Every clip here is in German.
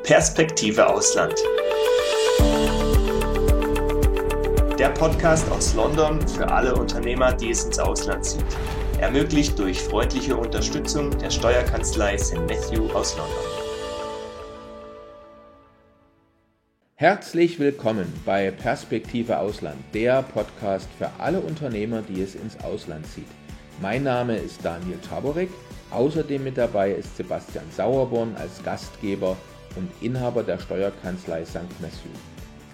Perspektive Ausland. Der Podcast aus London für alle Unternehmer, die es ins Ausland zieht. Ermöglicht durch freundliche Unterstützung der Steuerkanzlei St. Matthew aus London. Herzlich willkommen bei Perspektive Ausland, der Podcast für alle Unternehmer, die es ins Ausland zieht. Mein Name ist Daniel Taborek, außerdem mit dabei ist Sebastian Sauerborn als Gastgeber und Inhaber der Steuerkanzlei St. Matthew.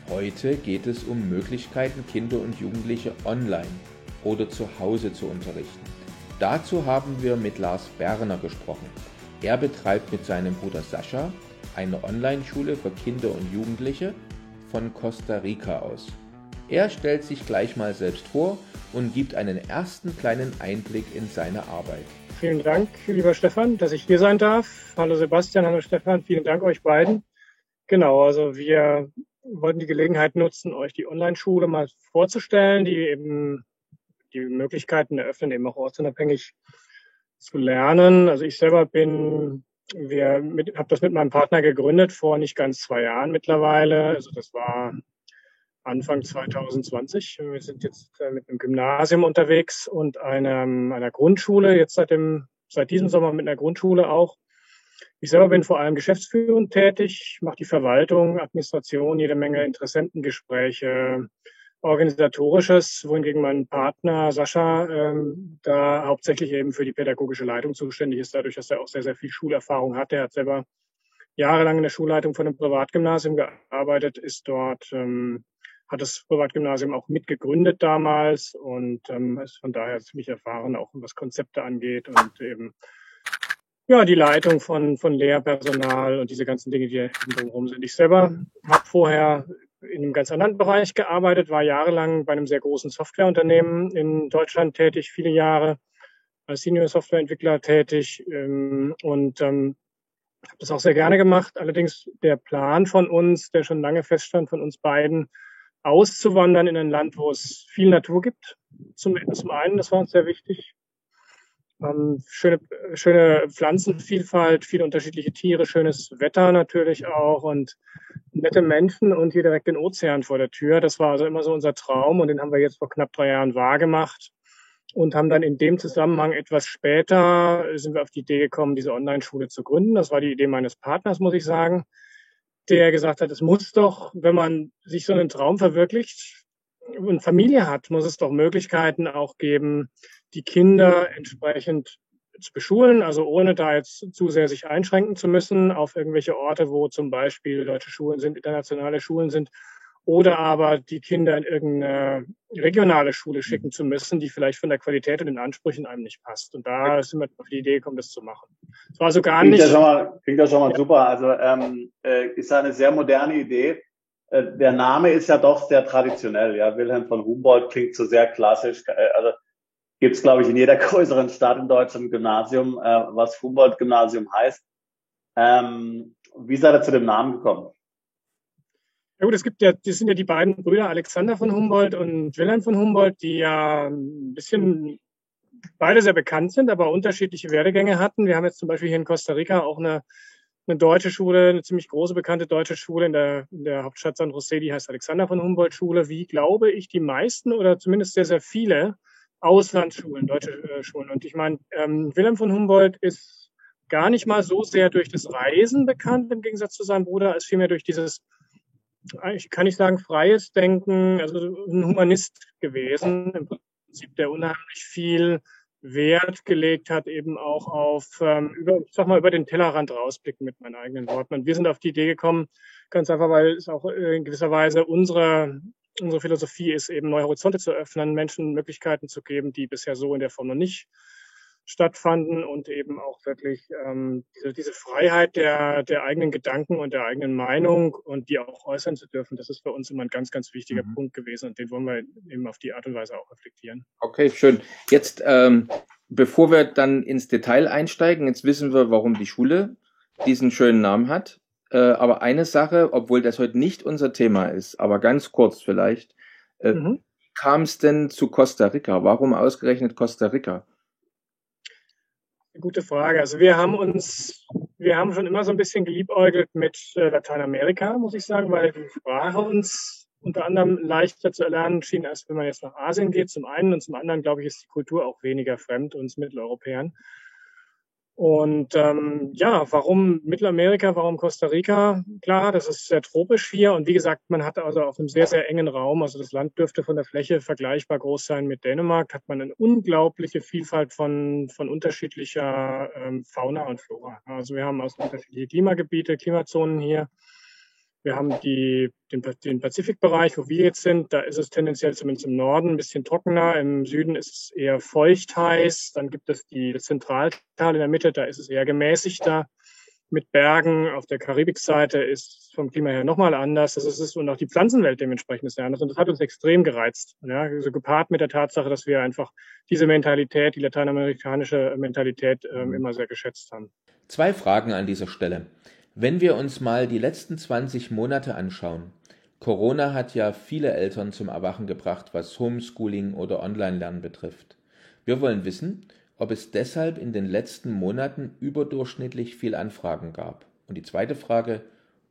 Heute geht es um Möglichkeiten, Kinder und Jugendliche online oder zu Hause zu unterrichten. Dazu haben wir mit Lars Berner gesprochen. Er betreibt mit seinem Bruder Sascha eine Online-Schule für Kinder und Jugendliche von Costa Rica aus. Er stellt sich gleich mal selbst vor und gibt einen ersten kleinen Einblick in seine Arbeit. Vielen Dank, lieber Stefan, dass ich hier sein darf. Hallo Sebastian, hallo Stefan, vielen Dank euch beiden. Genau, also wir wollten die Gelegenheit nutzen, euch die Online-Schule mal vorzustellen, die eben die Möglichkeiten eröffnen, eben auch ortsunabhängig zu lernen. Also ich selber habe das mit meinem Partner gegründet vor nicht ganz 2 Jahren mittlerweile. Also das war Anfang 2020. Wir sind jetzt mit einem Gymnasium unterwegs und einer Grundschule, jetzt seit diesem Sommer mit einer Grundschule auch. Ich selber bin vor allem geschäftsführend tätig, mache die Verwaltung, Administration, jede Menge Interessentengespräche, Organisatorisches, wohingegen mein Partner Sascha da hauptsächlich eben für die pädagogische Leitung zuständig ist, dadurch, dass er auch sehr, sehr viel Schulerfahrung hat. Er hat selber jahrelang in der Schulleitung von einem Privatgymnasium gearbeitet, ist dort hat das Privatgymnasium auch mitgegründet damals und ist von daher ziemlich erfahren, auch was Konzepte angeht und eben ja die Leitung von Lehrpersonal und diese ganzen Dinge, die drumherum sind. Ich selber habe vorher in einem ganz anderen Bereich gearbeitet, war jahrelang bei einem sehr großen Softwareunternehmen in Deutschland tätig, viele Jahre als Senior-Softwareentwickler tätig und habe das auch sehr gerne gemacht. Allerdings der Plan von uns, der schon lange feststand, von uns beiden, auszuwandern in ein Land, wo es viel Natur gibt. Zum einen, das war uns sehr wichtig. Schöne Pflanzenvielfalt, viele unterschiedliche Tiere, schönes Wetter natürlich auch und nette Menschen und hier direkt den Ozean vor der Tür. Das war also immer so unser Traum und den haben wir jetzt vor knapp 3 Jahren wahrgemacht und haben dann in dem Zusammenhang etwas später sind wir auf die Idee gekommen, diese Online-Schule zu gründen. Das war die Idee meines Partners, muss ich sagen, der gesagt hat, es muss doch, wenn man sich so einen Traum verwirklicht und Familie hat, muss es doch Möglichkeiten auch geben, die Kinder entsprechend zu beschulen, also ohne da jetzt zu sehr sich einschränken zu müssen auf irgendwelche Orte, wo zum Beispiel deutsche Schulen sind, internationale Schulen sind, oder aber die Kinder in irgendeine regionale Schule schicken zu müssen, die vielleicht von der Qualität und den Ansprüchen einem nicht passt. Und da sind wir auf die Idee gekommen, das zu machen. Das war also gar nicht... Klingt ja schon mal super. Also ist eine sehr moderne Idee. Der Name ist ja doch sehr traditionell. Ja, Wilhelm von Humboldt klingt so sehr klassisch. Also gibt es, glaube ich, in jeder größeren Stadt in Deutschland ein Gymnasium, was Humboldt-Gymnasium heißt. Wie seid ihr zu dem Namen gekommen? Ja gut, das sind ja die beiden Brüder Alexander von Humboldt und Wilhelm von Humboldt, die ja ein bisschen beide sehr bekannt sind, aber unterschiedliche Werdegänge hatten. Wir haben jetzt zum Beispiel hier in Costa Rica auch eine deutsche Schule, eine ziemlich große, bekannte deutsche Schule in der Hauptstadt San José, die heißt Alexander von Humboldt Schule, wie, glaube ich, die meisten oder zumindest sehr, sehr viele Auslandsschulen, deutsche Schulen. Und ich meine, Wilhelm von Humboldt ist gar nicht mal so sehr durch das Reisen bekannt, im Gegensatz zu seinem Bruder, als vielmehr durch dieses, ich kann nicht sagen freies Denken, also ein Humanist gewesen, im Prinzip, der unheimlich viel Wert gelegt hat, eben auch auf, über den Tellerrand rausblicken mit meinen eigenen Worten. Und wir sind auf die Idee gekommen, ganz einfach, weil es auch in gewisser Weise unsere Philosophie ist, eben neue Horizonte zu öffnen, Menschen Möglichkeiten zu geben, die bisher so in der Form noch nicht stattfanden und eben auch wirklich diese Freiheit der eigenen Gedanken und der eigenen Meinung und die auch äußern zu dürfen, das ist für uns immer ein ganz, ganz wichtiger Punkt gewesen und den wollen wir eben auf die Art und Weise auch reflektieren. Okay, schön. Jetzt, bevor wir dann ins Detail einsteigen, jetzt wissen wir, warum die Schule diesen schönen Namen hat. Aber eine Sache, obwohl das heute nicht unser Thema ist, aber ganz kurz vielleicht, wie kam es denn zu Costa Rica? Warum ausgerechnet Costa Rica? Gute Frage. Also wir haben schon immer so ein bisschen geliebäugelt mit Lateinamerika, muss ich sagen, weil die Sprache uns unter anderem leichter zu erlernen schien, als wenn man jetzt nach Asien geht, zum einen. Und zum anderen, glaube ich, ist die Kultur auch weniger fremd uns Mitteleuropäern. Und warum Mittelamerika, warum Costa Rica? Klar, das ist sehr tropisch hier. Und wie gesagt, man hat also auf einem sehr, sehr engen Raum, also das Land dürfte von der Fläche vergleichbar groß sein mit Dänemark, hat man eine unglaubliche Vielfalt von unterschiedlicher Fauna und Flora. Also wir haben also unterschiedliche Klimagebiete, Klimazonen hier. Wir haben den Pazifikbereich, wo wir jetzt sind. Da ist es tendenziell zumindest im Norden ein bisschen trockener. Im Süden ist es eher feucht heiß. Dann gibt es das Zentraltal in der Mitte. Da ist es eher gemäßigter mit Bergen. Auf der Karibikseite ist es vom Klima her nochmal anders. Und auch die Pflanzenwelt dementsprechend ist sehr anders. Und das hat uns extrem gereizt. Ja, also gepaart mit der Tatsache, dass wir einfach diese Mentalität, die lateinamerikanische Mentalität immer sehr geschätzt haben. 2 Fragen an dieser Stelle. Wenn wir uns mal die letzten 20 Monate anschauen, Corona hat ja viele Eltern zum Erwachen gebracht, was Homeschooling oder Online-Lernen betrifft. Wir wollen wissen, ob es deshalb in den letzten Monaten überdurchschnittlich viel Anfragen gab. Und die zweite Frage,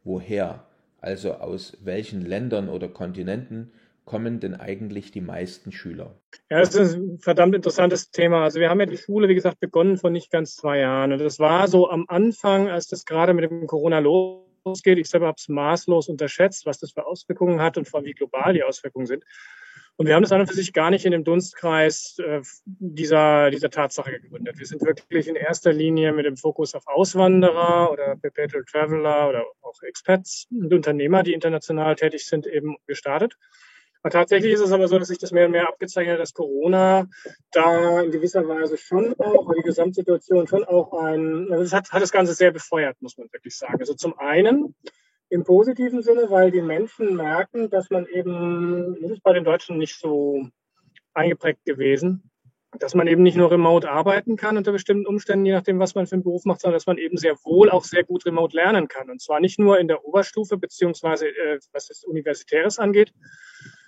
woher, also aus welchen Ländern oder Kontinenten kommen denn eigentlich die meisten Schüler? Ja, das ist ein verdammt interessantes Thema. Also wir haben ja die Schule, wie gesagt, begonnen vor nicht ganz 2 Jahren. Und das war so am Anfang, als das gerade mit dem Corona losgeht. Ich selber habe es maßlos unterschätzt, was das für Auswirkungen hat und vor allem wie global die Auswirkungen sind. Und wir haben das an und für sich gar nicht in dem Dunstkreis dieser Tatsache gegründet. Wir sind wirklich in erster Linie mit dem Fokus auf Auswanderer oder Perpetual Traveler oder auch Expats und Unternehmer, die international tätig sind, eben gestartet. Und tatsächlich ist es aber so, dass sich das mehr und mehr abgezeichnet hat, dass Corona da in gewisser Weise schon auch, oder die Gesamtsituation schon auch das hat das Ganze sehr befeuert, muss man wirklich sagen. Also zum einen im positiven Sinne, weil die Menschen merken, dass man eben, das ist bei den Deutschen nicht so eingeprägt gewesen, dass man eben nicht nur remote arbeiten kann unter bestimmten Umständen, je nachdem, was man für einen Beruf macht, sondern dass man eben sehr wohl auch sehr gut remote lernen kann. Und zwar nicht nur in der Oberstufe, beziehungsweise was das Universitäres angeht,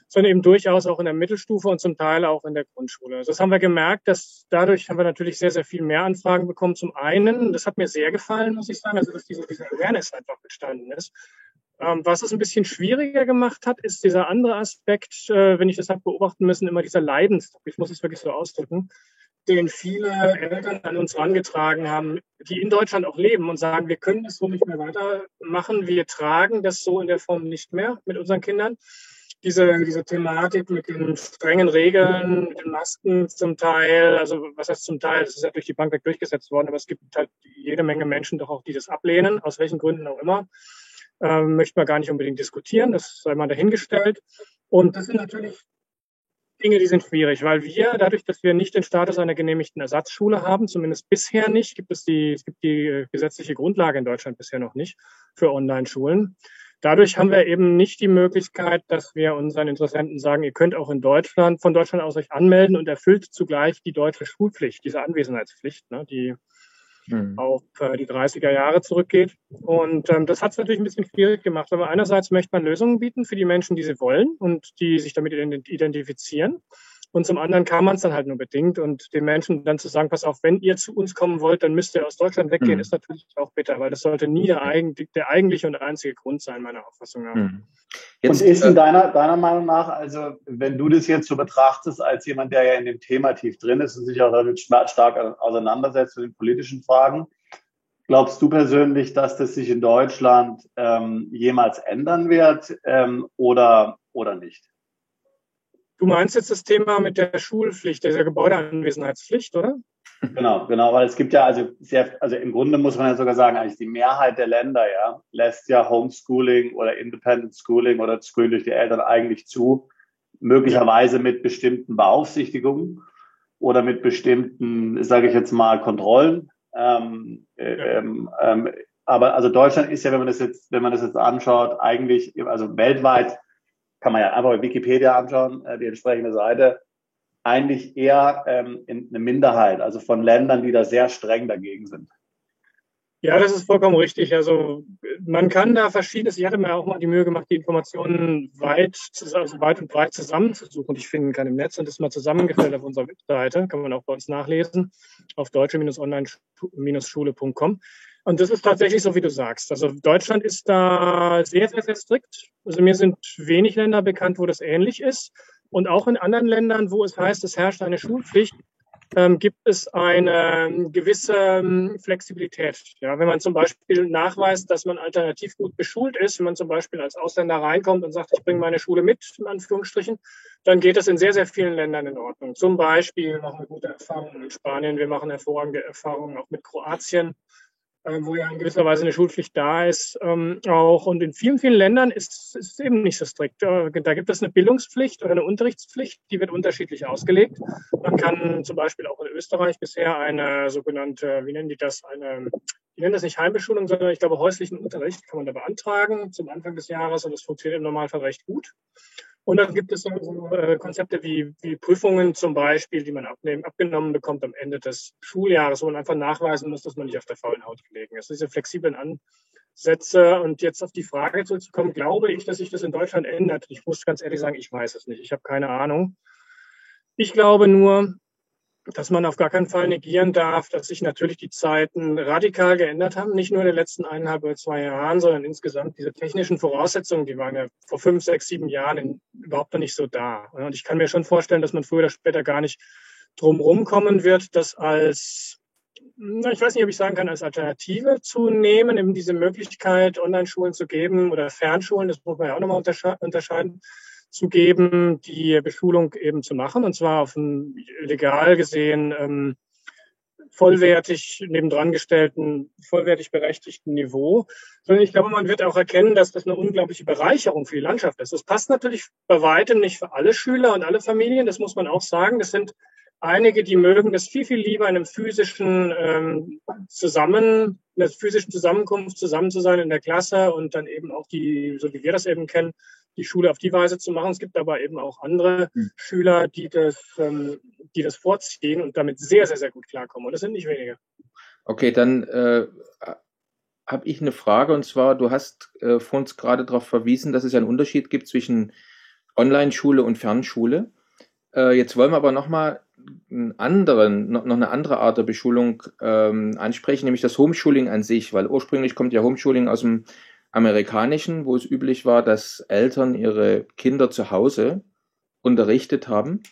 sondern eben durchaus auch in der Mittelstufe und zum Teil auch in der Grundschule. Also das haben wir gemerkt, dass dadurch haben wir natürlich sehr, sehr viel mehr Anfragen bekommen. Zum einen, das hat mir sehr gefallen, muss ich sagen, also dass diese Awareness einfach entstanden ist. Was es ein bisschen schwieriger gemacht hat, ist dieser andere Aspekt, wenn ich das habe beobachten müssen, immer dieser Leidensdruck, ich muss es wirklich so ausdrücken, den viele Eltern an uns herangetragen haben, die in Deutschland auch leben und sagen, wir können das so nicht mehr weitermachen, wir tragen das so in der Form nicht mehr mit unseren Kindern. Diese Thematik mit den strengen Regeln, mit den Masken zum Teil, also was heißt zum Teil, das ist ja durch die Bank weg durchgesetzt worden, aber es gibt halt jede Menge Menschen doch auch, die das ablehnen, aus welchen Gründen auch immer. Möchte man gar nicht unbedingt diskutieren, das sei mal dahingestellt. Und das sind natürlich Dinge, die sind schwierig, weil wir, dadurch, dass wir nicht den Status einer genehmigten Ersatzschule haben, zumindest bisher nicht, gibt es die gesetzliche Grundlage in Deutschland bisher noch nicht für Online-Schulen. Dadurch haben wir eben nicht die Möglichkeit, dass wir unseren Interessenten sagen, ihr könnt auch von Deutschland aus euch anmelden und erfüllt zugleich die deutsche Schulpflicht, diese Anwesenheitspflicht, ne, die auf die 30er Jahre zurückgeht. Und das hat es natürlich ein bisschen schwierig gemacht. Aber einerseits möchte man Lösungen bieten für die Menschen, die sie wollen und die sich damit identifizieren. Und zum anderen kann man es dann halt nur bedingt. Und den Menschen dann zu sagen, pass auf, wenn ihr zu uns kommen wollt, dann müsst ihr aus Deutschland weggehen, ist natürlich auch bitter, weil das sollte nie der eigentliche und einzige Grund sein, meiner Auffassung nach. Jetzt, und ist in deiner Meinung nach, also wenn du das jetzt so betrachtest, als jemand, der ja in dem Thema tief drin ist und sich auch damit stark auseinandersetzt mit den politischen Fragen, glaubst du persönlich, dass das sich in Deutschland jemals ändern wird oder nicht? Du meinst jetzt das Thema mit der Schulpflicht, der Gebäudeanwesenheitspflicht, oder? Genau, weil es gibt ja also im Grunde muss man ja sogar sagen, eigentlich die Mehrheit der Länder lässt ja Homeschooling oder Independent Schooling oder Schooling durch die Eltern eigentlich zu, möglicherweise mit bestimmten Beaufsichtigungen oder mit bestimmten, sage ich jetzt mal, Kontrollen. Aber also Deutschland ist ja, wenn man das jetzt anschaut, eigentlich, also weltweit kann man ja einfach bei Wikipedia anschauen, die entsprechende Seite, eigentlich eher eine Minderheit, also von Ländern, die da sehr streng dagegen sind. Ja, das ist vollkommen richtig. Also man kann da verschiedenes, ich hatte mir auch mal die Mühe gemacht, die Informationen weit und breit zusammenzusuchen, die ich finden kann im Netz und das mal zusammengestellt auf unserer Webseite, kann man auch bei uns nachlesen, auf deutsche-online-schule.com. Und das ist tatsächlich so, wie du sagst. Also Deutschland ist da sehr, sehr, sehr strikt. Also mir sind wenig Länder bekannt, wo das ähnlich ist. Und auch in anderen Ländern, wo es heißt, es herrscht eine Schulpflicht, gibt es eine gewisse Flexibilität. Ja, wenn man zum Beispiel nachweist, dass man alternativ gut beschult ist, wenn man zum Beispiel als Ausländer reinkommt und sagt, ich bringe meine Schule mit, in Anführungsstrichen, dann geht das in sehr, sehr vielen Ländern in Ordnung. Zum Beispiel machen wir gute Erfahrungen mit Spanien, wir machen hervorragende Erfahrungen auch mit Kroatien, wo ja in gewisser Weise eine Schulpflicht da ist, auch. Und in vielen, vielen Ländern ist es eben nicht so strikt. Da gibt es eine Bildungspflicht oder eine Unterrichtspflicht, die wird unterschiedlich ausgelegt. Man kann zum Beispiel auch in Österreich bisher eine sogenannte, die nennen das nicht Heimbeschulung, sondern ich glaube häuslichen Unterricht kann man da beantragen zum Anfang des Jahres und das funktioniert im Normalfall recht gut. Und dann gibt es so Konzepte wie Prüfungen zum Beispiel, die man abgenommen bekommt am Ende des Schuljahres, wo man einfach nachweisen muss, dass man nicht auf der faulen Haut gelegen ist. Diese flexiblen Ansätze. Und jetzt auf die Frage zurückzukommen, glaube ich, dass sich das in Deutschland ändert. Ich muss ganz ehrlich sagen, ich weiß es nicht. Ich habe keine Ahnung. Ich glaube nur, dass man auf gar keinen Fall negieren darf, dass sich natürlich die Zeiten radikal geändert haben. Nicht nur in den letzten 1,5 oder 2 Jahren, sondern insgesamt diese technischen Voraussetzungen, die waren ja vor 5, 6, 7 Jahren überhaupt noch nicht so da. Und ich kann mir schon vorstellen, dass man früher oder später gar nicht drum rumkommen wird, das als, ich weiß nicht, ob ich sagen kann, als Alternative zu nehmen, eben diese Möglichkeit, Online-Schulen zu geben oder Fernschulen, das muss man ja auch nochmal unterscheiden, zu geben, die Beschulung eben zu machen, und zwar auf einem legal gesehen vollwertig nebendran gestellten, vollwertig berechtigten Niveau. Sondern ich glaube, man wird auch erkennen, dass das eine unglaubliche Bereicherung für die Landschaft ist. Das passt natürlich bei weitem nicht für alle Schüler und alle Familien, das muss man auch sagen. Das sind einige, die mögen das viel, viel lieber in einer physischen Zusammenkunft zusammen zu sein in der Klasse und dann eben auch die, so wie wir das eben kennen, die Schule auf die Weise zu machen. Es gibt aber eben auch andere Schüler, die das vorziehen und damit sehr, sehr, sehr gut klarkommen. Und das sind nicht wenige. Okay, dann habe ich eine Frage, und zwar, du hast vor uns gerade darauf verwiesen, dass es ja einen Unterschied gibt zwischen Online-Schule und Fernschule. Jetzt wollen wir aber noch eine andere Art der Beschulung ansprechen, nämlich das Homeschooling an sich, weil ursprünglich kommt ja Homeschooling aus dem Amerikanischen, wo es üblich war, dass Eltern ihre Kinder zu Hause unterrichtet haben.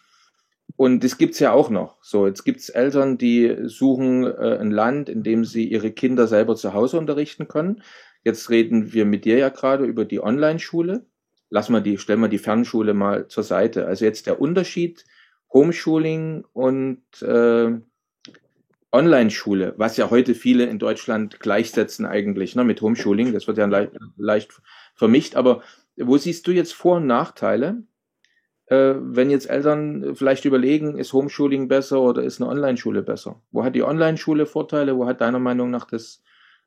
Und das gibt's ja auch noch. So, jetzt gibt's Eltern, die suchen ein Land, in dem sie ihre Kinder selber zu Hause unterrichten können. Jetzt reden wir mit dir ja gerade über die Online-Schule. Stellen wir die Fernschule mal zur Seite. Also jetzt der Unterschied Homeschooling und Online-Schule, was ja heute viele in Deutschland gleichsetzen eigentlich, ne, mit Homeschooling. Das wird ja leicht vermischt. Aber wo siehst du jetzt Vor- und Nachteile, wenn jetzt Eltern vielleicht überlegen, ist Homeschooling besser oder ist eine Online-Schule besser? Wo hat die Online-Schule Vorteile? Wo hat deiner Meinung nach das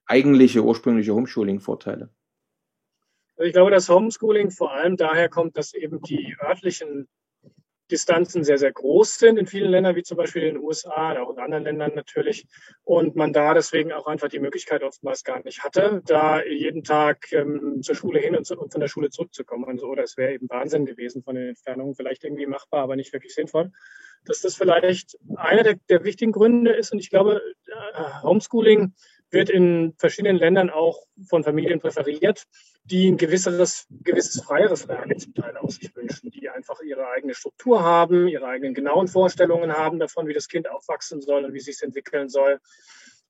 ursprüngliche Homeschooling Vorteile? Also ich glaube, dass Homeschooling vor allem daher kommt, dass eben die örtlichen Distanzen sehr, sehr groß sind in vielen Ländern, wie zum Beispiel in den USA oder auch in anderen Ländern natürlich. Und man da deswegen auch einfach die Möglichkeit oftmals gar nicht hatte, da jeden Tag zur Schule hin und von der Schule zurückzukommen. Also, oder es wäre eben Wahnsinn gewesen von den Entfernungen, vielleicht irgendwie machbar, aber nicht wirklich sinnvoll. Dass das vielleicht einer der wichtigen Gründe ist. Und ich glaube, Homeschooling wird in verschiedenen Ländern auch von Familien präferiert, die ein gewisses freieres Lernen zum Teil aus sich wünschen, die einfach ihre eigene Struktur haben, ihre eigenen genauen Vorstellungen haben davon, wie das Kind aufwachsen soll und wie sich es entwickeln soll.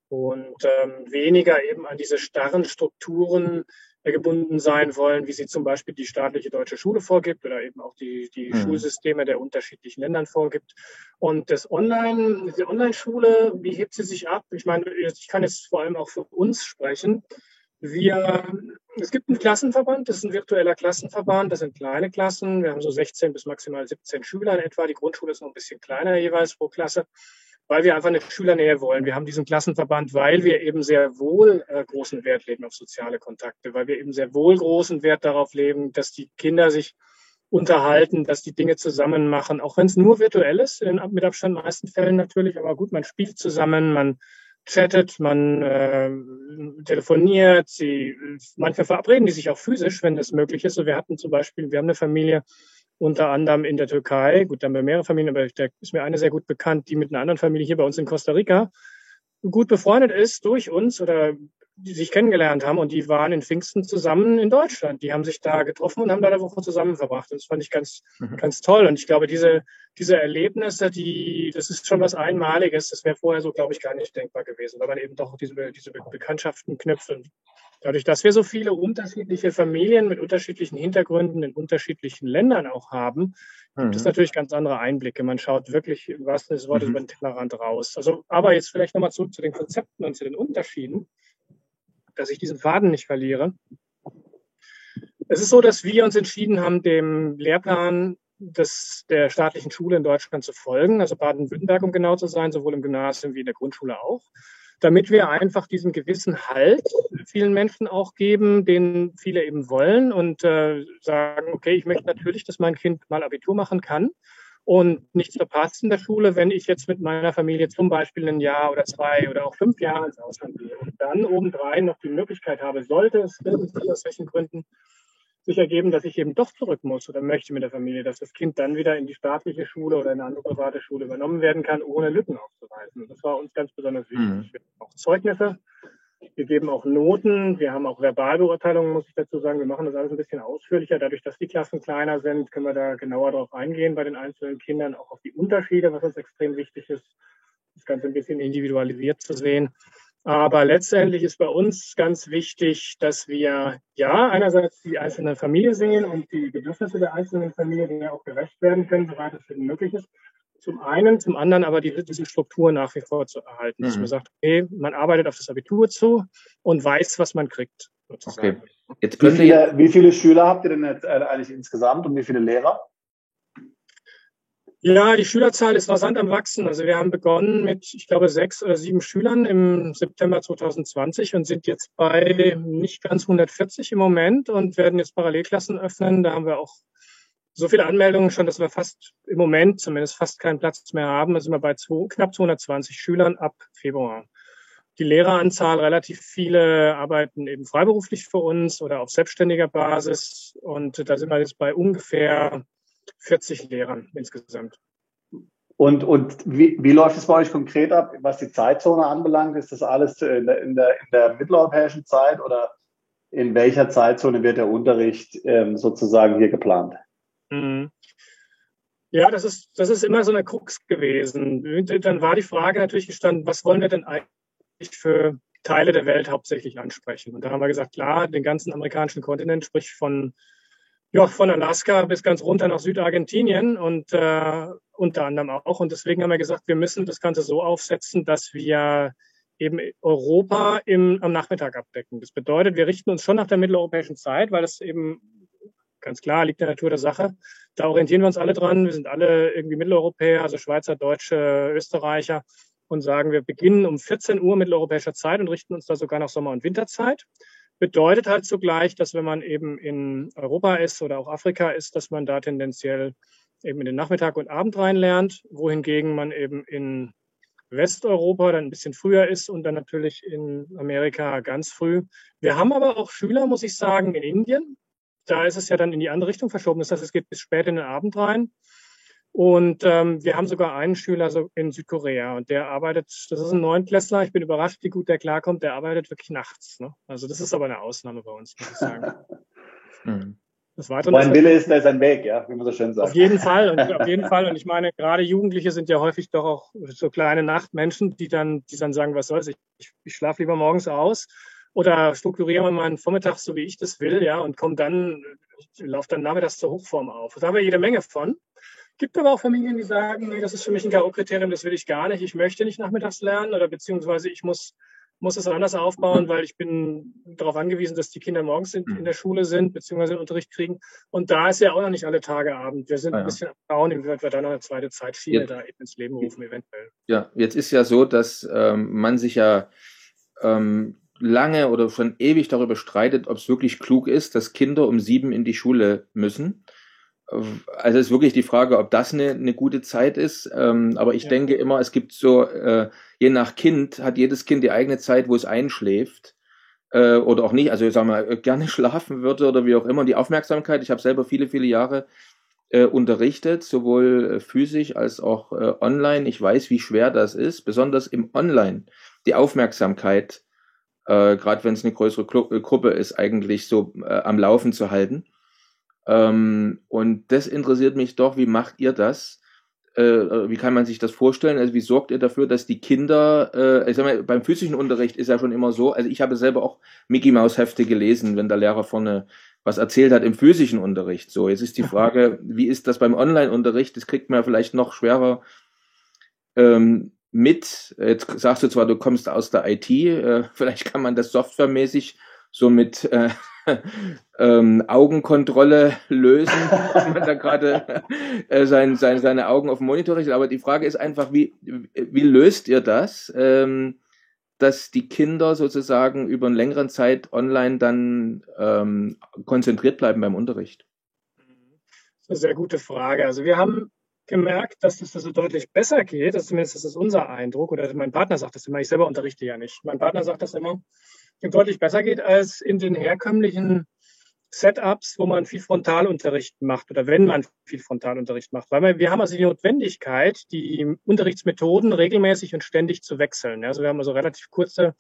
Und weniger eben an diese starren Strukturen gebunden sein wollen, wie sie zum Beispiel die staatliche deutsche Schule vorgibt oder eben auch die Schulsysteme der unterschiedlichen Ländern vorgibt. Und die Online-Schule, wie hebt sie sich ab? Ich meine, ich kann jetzt vor allem auch für uns sprechen. Es gibt einen Klassenverband, das ist ein virtueller Klassenverband, das sind kleine Klassen. Wir haben so 16 bis maximal 17 Schüler in etwa. Die Grundschule ist noch ein bisschen kleiner jeweils pro Klasse, weil wir einfach eine Schülernähe wollen. Wir haben diesen Klassenverband, weil wir eben sehr wohl großen Wert legen auf soziale Kontakte, weil wir eben sehr wohl großen Wert darauf legen, dass die Kinder sich unterhalten, dass die Dinge zusammen machen, auch wenn es nur virtuell ist, mit Abstand in den meisten Fällen natürlich, aber gut, man spielt zusammen, man chattet, man telefoniert, manchmal verabreden die sich auch physisch, wenn das möglich ist. So, wir haben eine Familie unter anderem in der Türkei, gut, da haben wir mehrere Familien, aber da ist mir eine sehr gut bekannt, die mit einer anderen Familie hier bei uns in Costa Rica gut befreundet ist durch uns oder die sich kennengelernt haben und die waren in Pfingsten zusammen in Deutschland. Die haben sich da getroffen und haben da eine Woche zusammen verbracht. Das fand ich ganz toll. Und ich glaube, diese Erlebnisse, das ist schon was Einmaliges. Das wäre vorher so, glaube ich, gar nicht denkbar gewesen, weil man eben doch diese Bekanntschaften knüpft. Und dadurch, dass wir so viele unterschiedliche Familien mit unterschiedlichen Hintergründen in unterschiedlichen Ländern auch haben, gibt es natürlich ganz andere Einblicke. Man schaut wirklich im wahrsten Sinne des Wortes über den Tellerrand raus. Also, aber jetzt vielleicht nochmal zurück zu den Konzepten und zu den Unterschieden, dass ich diesen Faden nicht verliere. Es ist so, dass wir uns entschieden haben, dem Lehrplan der staatlichen Schule in Deutschland zu folgen, also Baden-Württemberg, um genau zu sein, sowohl im Gymnasium wie in der Grundschule auch, damit wir einfach diesen gewissen Halt vielen Menschen auch geben, den viele eben wollen und sagen, okay, ich möchte natürlich, dass mein Kind mal Abitur machen kann und nichts verpasst in der Schule, wenn ich jetzt mit meiner Familie zum Beispiel ein Jahr oder 2 oder auch 5 Jahre ins Ausland gehe und dann obendrein noch die Möglichkeit habe, sollte es irgendwie aus welchen Gründen sich ergeben, dass ich eben doch zurück muss oder möchte mit der Familie, dass das Kind dann wieder in die staatliche Schule oder in eine andere private Schule übernommen werden kann, ohne Lücken aufzuweisen. Das war uns ganz besonders wichtig. Wir haben auch Zeugnisse, wir geben auch Noten, wir haben auch Verbalbeurteilungen, muss ich dazu sagen. Wir machen das alles ein bisschen ausführlicher. Dadurch, dass die Klassen kleiner sind, können wir da genauer darauf eingehen bei den einzelnen Kindern, auch auf die Unterschiede, was uns extrem wichtig ist, das Ganze ein bisschen individualisiert zu sehen. Aber letztendlich ist bei uns ganz wichtig, dass wir ja einerseits die einzelne Familie sehen und die Bedürfnisse der einzelnen Familie, die ja auch gerecht werden können, soweit es eben möglich ist. Zum einen, zum anderen aber diese Struktur nach wie vor zu erhalten. Dass man sagt, okay, man arbeitet auf das Abitur zu und weiß, was man kriegt. Sozusagen. Okay. Jetzt wie viele Schüler habt ihr denn jetzt eigentlich insgesamt und wie viele Lehrer? Ja, die Schülerzahl ist rasant am Wachsen. Also wir haben begonnen mit, ich glaube, 6 oder 7 Schülern im September 2020 und sind jetzt bei nicht ganz 140 im Moment und werden jetzt Parallelklassen öffnen. Da haben wir auch so viele Anmeldungen schon, dass wir im Moment zumindest fast keinen Platz mehr haben. Da sind wir bei knapp 220 Schülern ab Februar. Die Lehreranzahl, relativ viele arbeiten eben freiberuflich für uns oder auf selbstständiger Basis. Und da sind wir jetzt bei ungefähr 40 Lehrern insgesamt. Und wie läuft es bei euch konkret ab, was die Zeitzone anbelangt? Ist das alles in der mitteleuropäischen Zeit oder in welcher Zeitzone wird der Unterricht sozusagen hier geplant? Ja, das ist immer so eine Krux gewesen. Dann war die Frage natürlich gestanden, was wollen wir denn eigentlich für Teile der Welt hauptsächlich ansprechen? Und da haben wir gesagt, klar, den ganzen amerikanischen Kontinent, sprich von Alaska bis ganz runter nach Südargentinien und unter anderem auch. Und deswegen haben wir gesagt, wir müssen das Ganze so aufsetzen, dass wir eben Europa am Nachmittag abdecken. Das bedeutet, wir richten uns schon nach der mitteleuropäischen Zeit, weil das eben ganz klar liegt in der Natur der Sache. Da orientieren wir uns alle dran. Wir sind alle irgendwie Mitteleuropäer, also Schweizer, Deutsche, Österreicher und sagen, wir beginnen um 14 Uhr mitteleuropäischer Zeit und richten uns da sogar nach Sommer- und Winterzeit. Bedeutet halt zugleich, dass wenn man eben in Europa ist oder auch Afrika ist, dass man da tendenziell eben in den Nachmittag und Abend rein lernt, wohingegen man eben in Westeuropa dann ein bisschen früher ist und dann natürlich in Amerika ganz früh. Wir haben aber auch Schüler, muss ich sagen, in Indien. Da ist es ja dann in die andere Richtung verschoben. Das heißt, es geht bis spät in den Abend rein. Und wir haben sogar einen Schüler in Südkorea und der arbeitet, das ist ein Neunklässler, ich bin überrascht, wie gut der klarkommt, der arbeitet wirklich nachts. Ne? Also das ist aber eine Ausnahme bei uns, muss ich sagen. Wo ein Wille ist, da ist ein Weg, ja, wie man so schön sagt. Auf jeden Fall. Und ich meine, gerade Jugendliche sind ja häufig doch auch so kleine Nachtmenschen, die dann sagen, was soll's, ich schlafe lieber morgens aus oder strukturiere meinen Vormittag so, wie ich das will, ja, und laufe dann nachmittags zur Hochform auf. Da haben wir jede Menge von. Gibt aber auch Familien, die sagen, nee, das ist für mich ein K.O.-Kriterium, das will ich gar nicht. Ich möchte nicht nachmittags lernen oder beziehungsweise ich muss es anders aufbauen, weil ich bin darauf angewiesen, dass die Kinder morgens in der Schule sind, beziehungsweise den Unterricht kriegen. Und da ist ja auch noch nicht alle Tage Abend. Wir sind ein bisschen am Schauen, inwieweit wir da noch eine zweite Zeitschiene da eben ins Leben rufen, eventuell. Ja, jetzt ist ja so, dass man sich ja lange oder schon ewig darüber streitet, ob es wirklich klug ist, dass Kinder um 7 in die Schule müssen. Also ist wirklich die Frage, ob das eine gute Zeit ist. Aber ich denke immer, es gibt so, je nach Kind hat jedes Kind die eigene Zeit, wo es einschläft oder auch nicht. Also ich sag mal, gerne schlafen würde oder wie auch immer. Die Aufmerksamkeit, ich habe selber viele, viele Jahre unterrichtet, sowohl physisch als auch online. Ich weiß, wie schwer das ist, besonders im Online. Die Aufmerksamkeit, gerade wenn es eine größere Gruppe ist, eigentlich so am Laufen zu halten. Und das interessiert mich doch, wie macht ihr das? Wie kann man sich das vorstellen? Also wie sorgt ihr dafür, dass die Kinder, ich sag mal, beim physischen Unterricht ist ja schon immer so, also ich habe selber auch Mickey Maus Hefte gelesen, wenn der Lehrer vorne was erzählt hat im physischen Unterricht. So, jetzt ist die Frage, wie ist das beim Online-Unterricht? Das kriegt man ja vielleicht noch schwerer mit. Jetzt sagst du zwar, du kommst aus der IT, vielleicht kann man das softwaremäßig so mit Augenkontrolle lösen, dass man da gerade seine Augen auf dem Monitor richtet. Aber die Frage ist einfach, wie löst ihr das, dass die Kinder sozusagen über eine längere Zeit online dann konzentriert bleiben beim Unterricht? Das ist eine sehr gute Frage. Also wir haben gemerkt, dass das so deutlich besser geht. Zumindest ist das unser Eindruck. Oder mein Partner sagt das immer. Ich selber unterrichte ja nicht. Mein Partner sagt das immer. Deutlich besser geht als in den herkömmlichen Setups, wo man viel Frontalunterricht macht oder wenn man viel Frontalunterricht macht. Weil wir haben also die Notwendigkeit, die Unterrichtsmethoden regelmäßig und ständig zu wechseln. Also wir haben also relativ kurze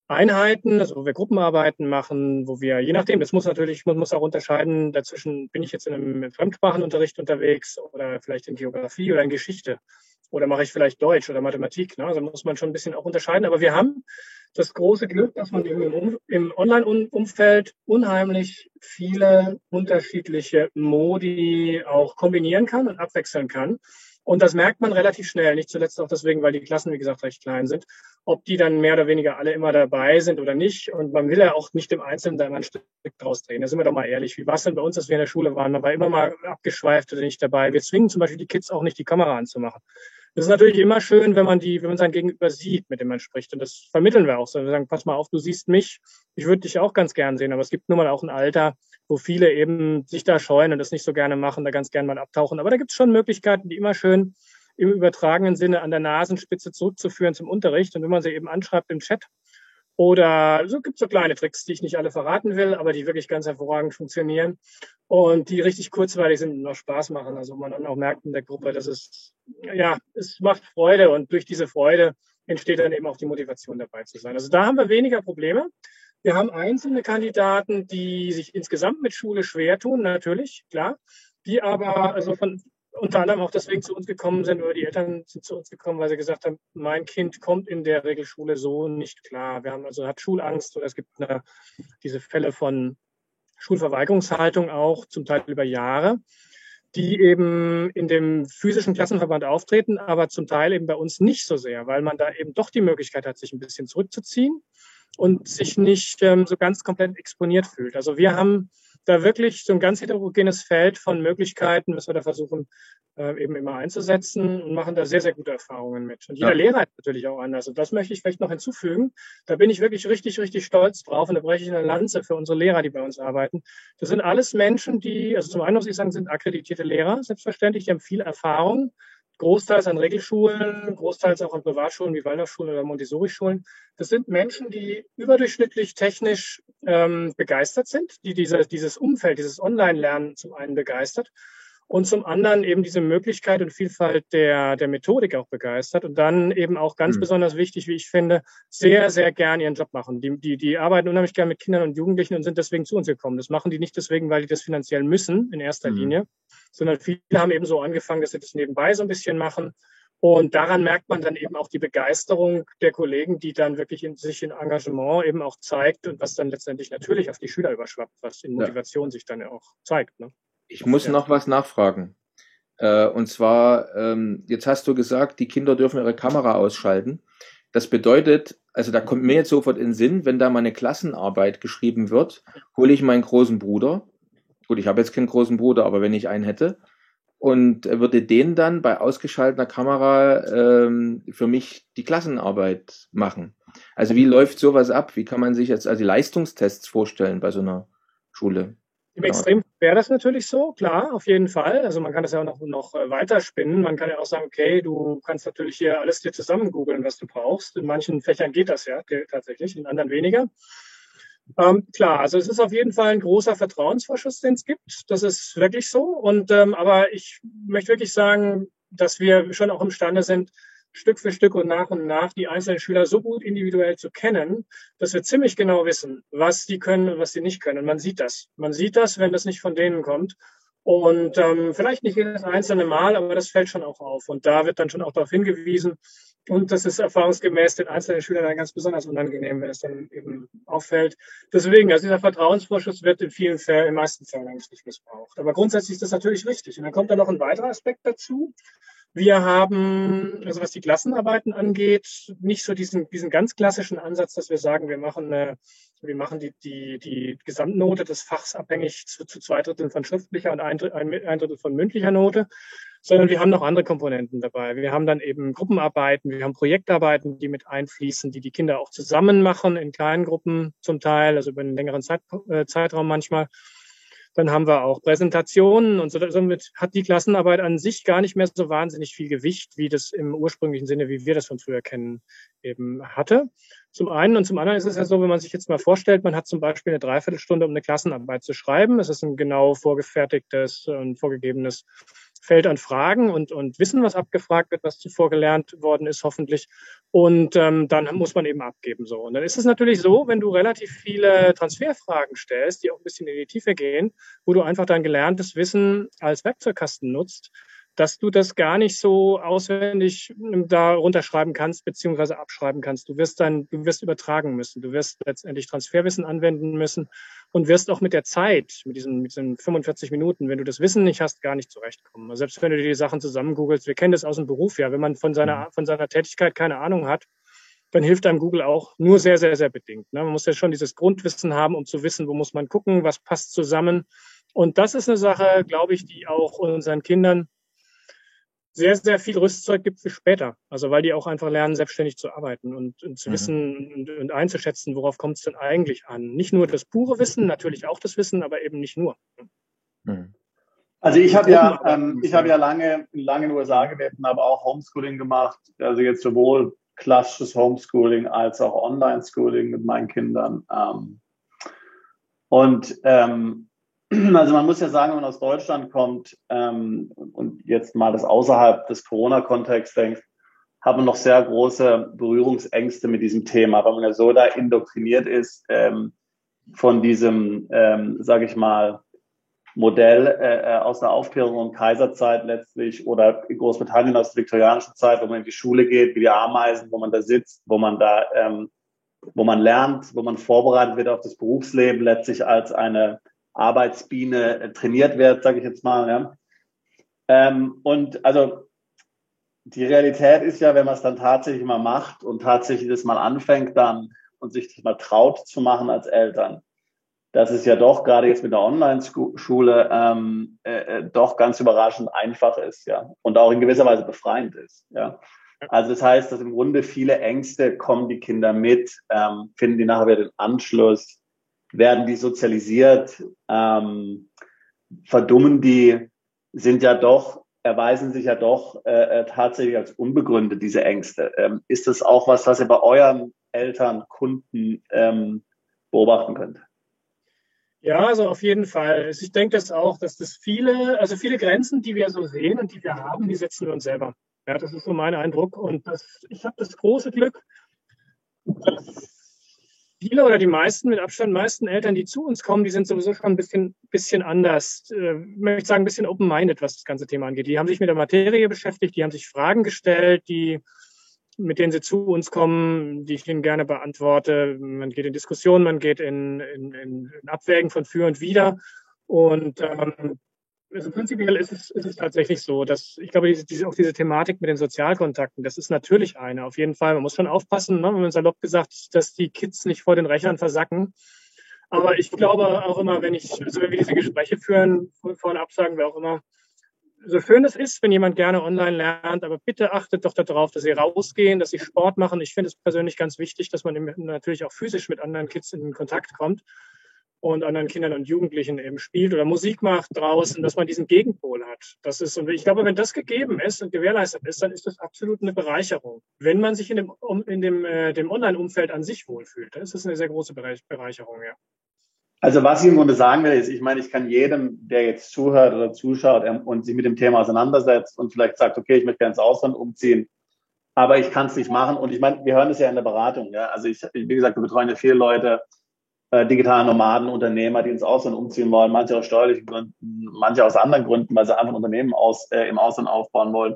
Einheiten, also wo wir Gruppenarbeiten machen, wo wir, je nachdem, man muss auch unterscheiden dazwischen, bin ich jetzt in einem Fremdsprachenunterricht unterwegs oder vielleicht in Geografie oder in Geschichte oder mache ich vielleicht Deutsch oder Mathematik. Ne? Also muss man schon ein bisschen auch unterscheiden. Aber wir haben das große Glück, dass man im Online-Umfeld unheimlich viele unterschiedliche Modi auch kombinieren kann und abwechseln kann. Und das merkt man relativ schnell, nicht zuletzt auch deswegen, weil die Klassen, wie gesagt, recht klein sind, ob die dann mehr oder weniger alle immer dabei sind oder nicht. Und man will ja auch nicht im Einzelnen da immer ein Stück draus drehen. Da sind wir doch mal ehrlich. Wie war es denn bei uns, dass wir in der Schule waren? Man war immer mal abgeschweift oder nicht dabei. Wir zwingen zum Beispiel die Kids auch nicht, die Kamera anzumachen. Das ist natürlich immer schön, wenn man sein Gegenüber sieht, mit dem man spricht. Und das vermitteln wir auch so. Wir sagen, pass mal auf, du siehst mich. Ich würde dich auch ganz gern sehen. Aber es gibt nun mal auch ein Alter, wo viele eben sich da scheuen und das nicht so gerne machen, da ganz gern mal abtauchen. Aber da gibt es schon Möglichkeiten, die immer schön im übertragenen Sinne an der Nasenspitze zurückzuführen zum Unterricht. Und wenn man sie eben anschreibt im Chat oder so gibt es so kleine Tricks, die ich nicht alle verraten will, aber die wirklich ganz hervorragend funktionieren und die richtig kurzweilig sind und noch Spaß machen. Also man dann auch merkt in der Gruppe, dass es macht Freude und durch diese Freude entsteht dann eben auch die Motivation dabei zu sein. Also da haben wir weniger Probleme. Wir haben einzelne Kandidaten, die sich insgesamt mit Schule schwer tun, natürlich, klar, die aber also unter anderem auch deswegen zu uns gekommen sind oder die Eltern sind zu uns gekommen, weil sie gesagt haben, mein Kind kommt in der Regelschule so nicht klar. Hat Schulangst oder es gibt diese Fälle von Schulverweigerungshaltung auch, zum Teil über Jahre, die eben in dem physischen Klassenverband auftreten, aber zum Teil eben bei uns nicht so sehr, weil man da eben doch die Möglichkeit hat, sich ein bisschen zurückzuziehen und sich nicht so ganz komplett exponiert fühlt. Also wir haben da wirklich so ein ganz heterogenes Feld von Möglichkeiten, was wir da versuchen eben immer einzusetzen und machen da sehr, sehr gute Erfahrungen mit. Und jeder Lehrer ist natürlich auch anders. Und das möchte ich vielleicht noch hinzufügen. Da bin ich wirklich richtig, richtig stolz drauf und da breche ich eine Lanze für unsere Lehrer, die bei uns arbeiten. Das sind alles Menschen, also zum einen muss ich sagen, sind akkreditierte Lehrer, selbstverständlich, die haben viel Erfahrung. Großteils an Regelschulen, großteils auch an Privatschulen wie Waldorfschulen oder Montessori-Schulen. Das sind Menschen, die überdurchschnittlich technisch begeistert sind, die dieses Umfeld, dieses Online-Lernen zum einen begeistert und zum anderen eben diese Möglichkeit und Vielfalt der Methodik auch begeistert und dann eben auch ganz besonders wichtig, wie ich finde, sehr, sehr gern ihren Job machen. Die arbeiten unheimlich gern mit Kindern und Jugendlichen und sind deswegen zu uns gekommen. Das machen die nicht deswegen, weil die das finanziell müssen in erster Linie, sondern viele haben eben so angefangen, dass sie das nebenbei so ein bisschen machen. Und daran merkt man dann eben auch die Begeisterung der Kollegen, die dann wirklich sich in Engagement eben auch zeigt und was dann letztendlich natürlich auf die Schüler überschwappt, was in Motivation sich dann ja auch zeigt. Ne? Ich muss noch was nachfragen. Und zwar, jetzt hast du gesagt, die Kinder dürfen ihre Kamera ausschalten. Das bedeutet, also da kommt mir jetzt sofort in den Sinn, wenn da mal eine Klassenarbeit geschrieben wird, hole ich meinen großen Bruder. Gut, ich habe jetzt keinen großen Bruder, aber wenn ich einen hätte, und würde den dann bei ausgeschalteter Kamera für mich die Klassenarbeit machen. Also wie läuft sowas ab? Wie kann man sich jetzt also die Leistungstests vorstellen bei so einer Schule? Im Extrem wäre das natürlich so, klar, auf jeden Fall. Also man kann das ja auch noch weiter spinnen. Man kann ja auch sagen, okay, du kannst natürlich hier alles dir zusammen googeln, was du brauchst. In manchen Fächern geht das ja tatsächlich, in anderen weniger. Klar, also es ist auf jeden Fall ein großer Vertrauensvorschuss, den es gibt. Das ist wirklich so. Aber ich möchte wirklich sagen, dass wir schon auch imstande sind, Stück für Stück und nach die einzelnen Schüler so gut individuell zu kennen, dass wir ziemlich genau wissen, was die können und was sie nicht können. Und man sieht das. Man sieht das, wenn das nicht von denen kommt. Und vielleicht nicht jedes einzelne Mal, aber das fällt schon auch auf. Und da wird dann schon auch darauf hingewiesen. Und das ist erfahrungsgemäß den einzelnen Schülern dann ganz besonders unangenehm, wenn es dann eben auffällt. Deswegen, also dieser Vertrauensvorschuss wird in vielen Fällen, in den meisten Fällen eigentlich nicht missbraucht. Aber grundsätzlich ist das natürlich richtig. Und dann kommt da noch ein weiterer Aspekt dazu. Wir haben, also was die Klassenarbeiten angeht, nicht so diesen ganz klassischen Ansatz, dass wir sagen, wir machen die Gesamtnote des Fachs abhängig zu 2/3 von schriftlicher und 1/3 von mündlicher Note, sondern wir haben noch andere Komponenten dabei. Wir haben dann eben Gruppenarbeiten, wir haben Projektarbeiten, die mit einfließen, die Kinder auch zusammen machen, in kleinen Gruppen zum Teil, also über einen längeren Zeitraum manchmal. Dann haben wir auch Präsentationen und somit hat die Klassenarbeit an sich gar nicht mehr so wahnsinnig viel Gewicht, wie das im ursprünglichen Sinne, wie wir das von früher kennen, eben hatte. Zum einen und zum anderen ist es ja so, wenn man sich jetzt mal vorstellt, man hat zum Beispiel eine Dreiviertelstunde, um eine Klassenarbeit zu schreiben. Es ist ein genau vorgefertigtes und vorgegebenes Feld an Fragen und Wissen, was abgefragt wird, was zuvor gelernt worden ist, hoffentlich. Und dann muss man eben abgeben. So. Und dann ist es natürlich so, wenn du relativ viele Transferfragen stellst, die auch ein bisschen in die Tiefe gehen, wo du einfach dein gelerntes Wissen als Werkzeugkasten nutzt, dass du das gar nicht so auswendig da runterschreiben kannst, beziehungsweise abschreiben kannst. Du wirst übertragen müssen. Du wirst letztendlich Transferwissen anwenden müssen und wirst auch mit der Zeit, mit diesen 45 Minuten, wenn du das Wissen nicht hast, gar nicht zurechtkommen. Also selbst wenn du dir die Sachen zusammen googelst, wir kennen das aus dem Beruf ja, wenn man von seiner Tätigkeit keine Ahnung hat, dann hilft einem Google auch nur sehr, sehr, sehr bedingt. Man muss ja schon dieses Grundwissen haben, um zu wissen, wo muss man gucken, was passt zusammen. Und das ist eine Sache, glaube ich, die auch unseren Kindern sehr, sehr viel Rüstzeug gibt für später. Also weil die auch einfach lernen, selbstständig zu arbeiten und zu wissen und einzuschätzen, worauf kommt es denn eigentlich an. Nicht nur das pure Wissen, natürlich auch das Wissen, aber eben nicht nur. Also ich habe ja lange in den USA gelebt, aber auch Homeschooling gemacht. Also jetzt sowohl klassisches Homeschooling als auch Online-Schooling mit meinen Kindern. Also man muss ja sagen, wenn man aus Deutschland kommt und jetzt mal das außerhalb des Corona-Kontexts denkt, hat man noch sehr große Berührungsängste mit diesem Thema, weil man ja so da indoktriniert ist von diesem, sage ich mal, Modell aus der Aufklärung und Kaiserzeit letztlich oder in Großbritannien aus der viktorianischen Zeit, wo man in die Schule geht, wie die Ameisen, wo man da sitzt, wo man lernt, wo man vorbereitet wird auf das Berufsleben, letztlich als eine Arbeitsbiene trainiert wird, sage ich jetzt mal. Ja. Und also die Realität ist ja, wenn man es dann tatsächlich mal macht und tatsächlich das mal anfängt dann und sich das mal traut zu machen als Eltern, dass es ja doch gerade jetzt mit der Online-Schule doch ganz überraschend einfach ist, ja, und auch in gewisser Weise befreiend ist, ja. Also das heißt, dass im Grunde viele Ängste kommen die Kinder mit, finden die nachher wieder den Anschluss, werden die sozialisiert, verdummen die, erweisen sich ja doch tatsächlich als unbegründet, diese Ängste. Ist das auch was ihr bei euren Eltern, Kunden beobachten könnt? Ja, also auf jeden Fall. Ich denke das auch, dass das viele Grenzen, die wir so sehen und die wir haben, die setzen wir uns selber. Ja, das ist so mein Eindruck. Und ich habe das große Glück, dass viele oder die meisten, mit Abstand meisten Eltern, die zu uns kommen, die sind sowieso schon ein bisschen anders, möchte ich sagen, ein bisschen open-minded, was das ganze Thema angeht. Die haben sich mit der Materie beschäftigt, die haben sich Fragen gestellt, mit denen sie zu uns kommen, die ich ihnen gerne beantworte. Man geht in Diskussionen, man geht in Abwägen von für und wider. Und also prinzipiell ist es tatsächlich so, dass ich glaube, auch diese Thematik mit den Sozialkontakten, das ist natürlich eine. Auf jeden Fall, man muss schon aufpassen, ne, wenn man salopp gesagt, dass die Kids nicht vor den Rechnern versacken. Aber ich glaube auch immer, wenn wir diese Gespräche führen, vornab sagen wir auch immer, so schön es ist, wenn jemand gerne online lernt, aber bitte achtet doch darauf, dass sie rausgehen, dass sie Sport machen. Ich finde es persönlich ganz wichtig, dass man natürlich auch physisch mit anderen Kids in Kontakt kommt. und anderen Kindern und Jugendlichen eben spielt oder Musik macht draußen, dass man diesen Gegenpol hat. Das ist, und ich glaube, wenn das gegeben ist und gewährleistet ist, dann ist das absolut eine Bereicherung. Wenn man sich in dem Online-Umfeld an sich wohlfühlt, dann ist das eine sehr große Bereicherung, ja. Also was ich im Grunde sagen will, ist, ich meine, ich kann jedem, der jetzt zuhört oder zuschaut und sich mit dem Thema auseinandersetzt und vielleicht sagt, okay, ich möchte gerne ins Ausland umziehen, aber ich kann es nicht machen. Und ich meine, wir hören es ja in der Beratung. Ja? Also wie gesagt, wir betreuen ja viele Leute, digitale Nomaden, Unternehmer, die ins Ausland umziehen wollen, manche aus steuerlichen Gründen, manche aus anderen Gründen, weil sie einfach ein Unternehmen im Ausland aufbauen wollen.